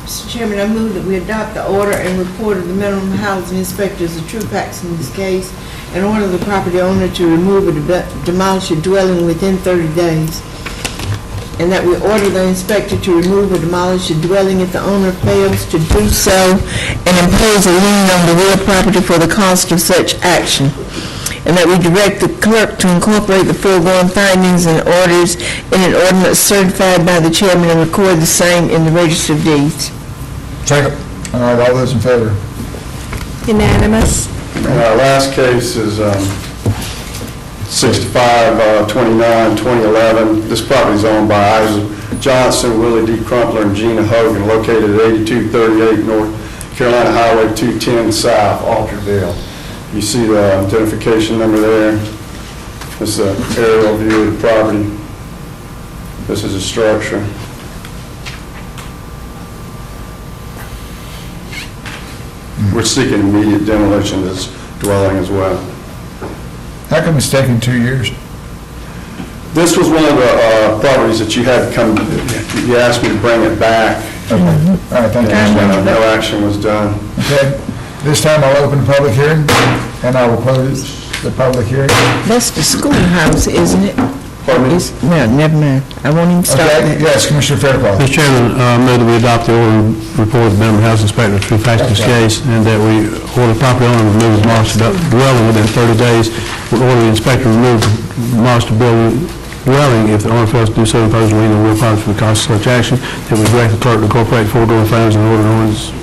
Mr. Chairman, I move that we adopt the order and report of the minimum housing inspector as the true facts in this case, and order the property owner to remove or demolish a dwelling within 30 days, and that we order the inspector to remove or demolish a dwelling if the owner fails to do so, and impose a lien on the real property for the cost of such action, and that we direct the clerk to incorporate the foregoing findings and orders in an ordinance certified by the chairman and record the same in the register of deeds. Second. All right, all those in favor? Unanimous. And our last case is 6529-2011. This property is owned by Isaac Johnson, Willie D. Crumpler, and Gina Hogan, located at 8238 North Carolina Highway 210 South, Alderville. You see the identification number there. This is an aerial view of the property. This is a structure. We're seeking immediate demolition of this dwelling as well. How come it's taking 2 years? This was one of the properties that you had come, you asked me to bring it back. Okay. All right, thank you. And no action was done. Okay. This time I'll open the public hearing, and I will close the public hearing. That's the schoolhouse, isn't it? Pardon me? No, never mind. I won't even start Okay, that. yes, Commissioner Fairclough. Mr. Chairman, I move that we adopt the order and report of the minimum housing inspector of true facts in this case, and that we order the property owner to remove the demolished dwelling within 30 days. We order the inspector to remove the demolished dwelling if the owner fails to do so, impose a lien on real property for the cost of such action. That we direct the clerk to incorporate foregoing findings and order ordinance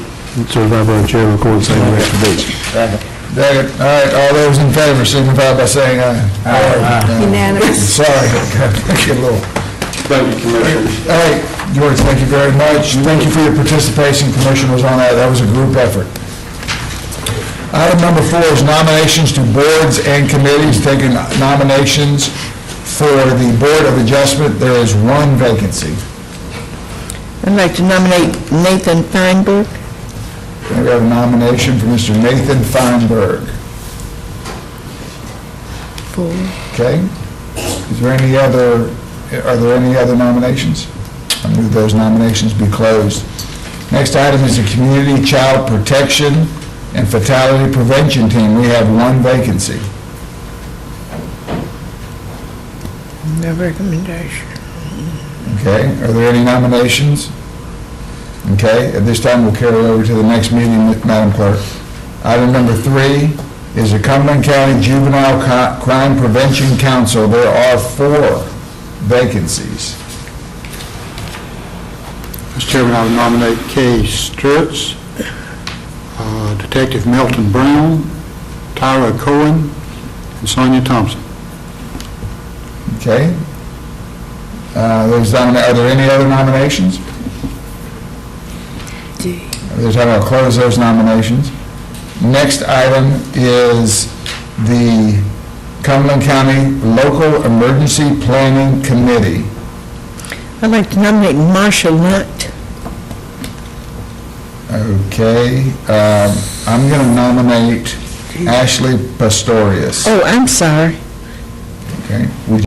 certified by the chair and record the same in the register of deeds. Second. All right, all those in favor signify by saying aye. Aye. Unanimous. Sorry, I get a little. Thank you, Commissioner. All right, George, thank you very much. Thank you for your participation, commissioners, on that. That was a group effort. Item number 4 is nominations to boards and committees. Taking nominations for the Board of Adjustment, there is one vacancy. I'd like to nominate Nathan Feinberg. We have a nomination for Mr. Nathan Feinberg. Okay. Is there any other, are there any other nominations? I move those nominations be closed. Next item is the Community Child Protection and Fatality Prevention Team. We have one vacancy. No recommendation. Okay, are there any nominations? Okay, at this time, we'll carry over to the next meeting, Madam Clerk. Item number 3 is the Cumberland County Juvenile Crime Prevention Council. There are 4 vacancies. Mr. Chairman, I would nominate Kay Stritz, Detective Milton Brown, Tyra Cohen, and Sonia Thompson. Okay. Are there any other nominations? There's time I'll close those nominations. Next item is the Cumberland County Local Emergency Planning Committee. I'd like to nominate Marcia Lunt. Okay. I'm going to nominate Ashley Pastorius. Oh, I'm sorry. Okay. Would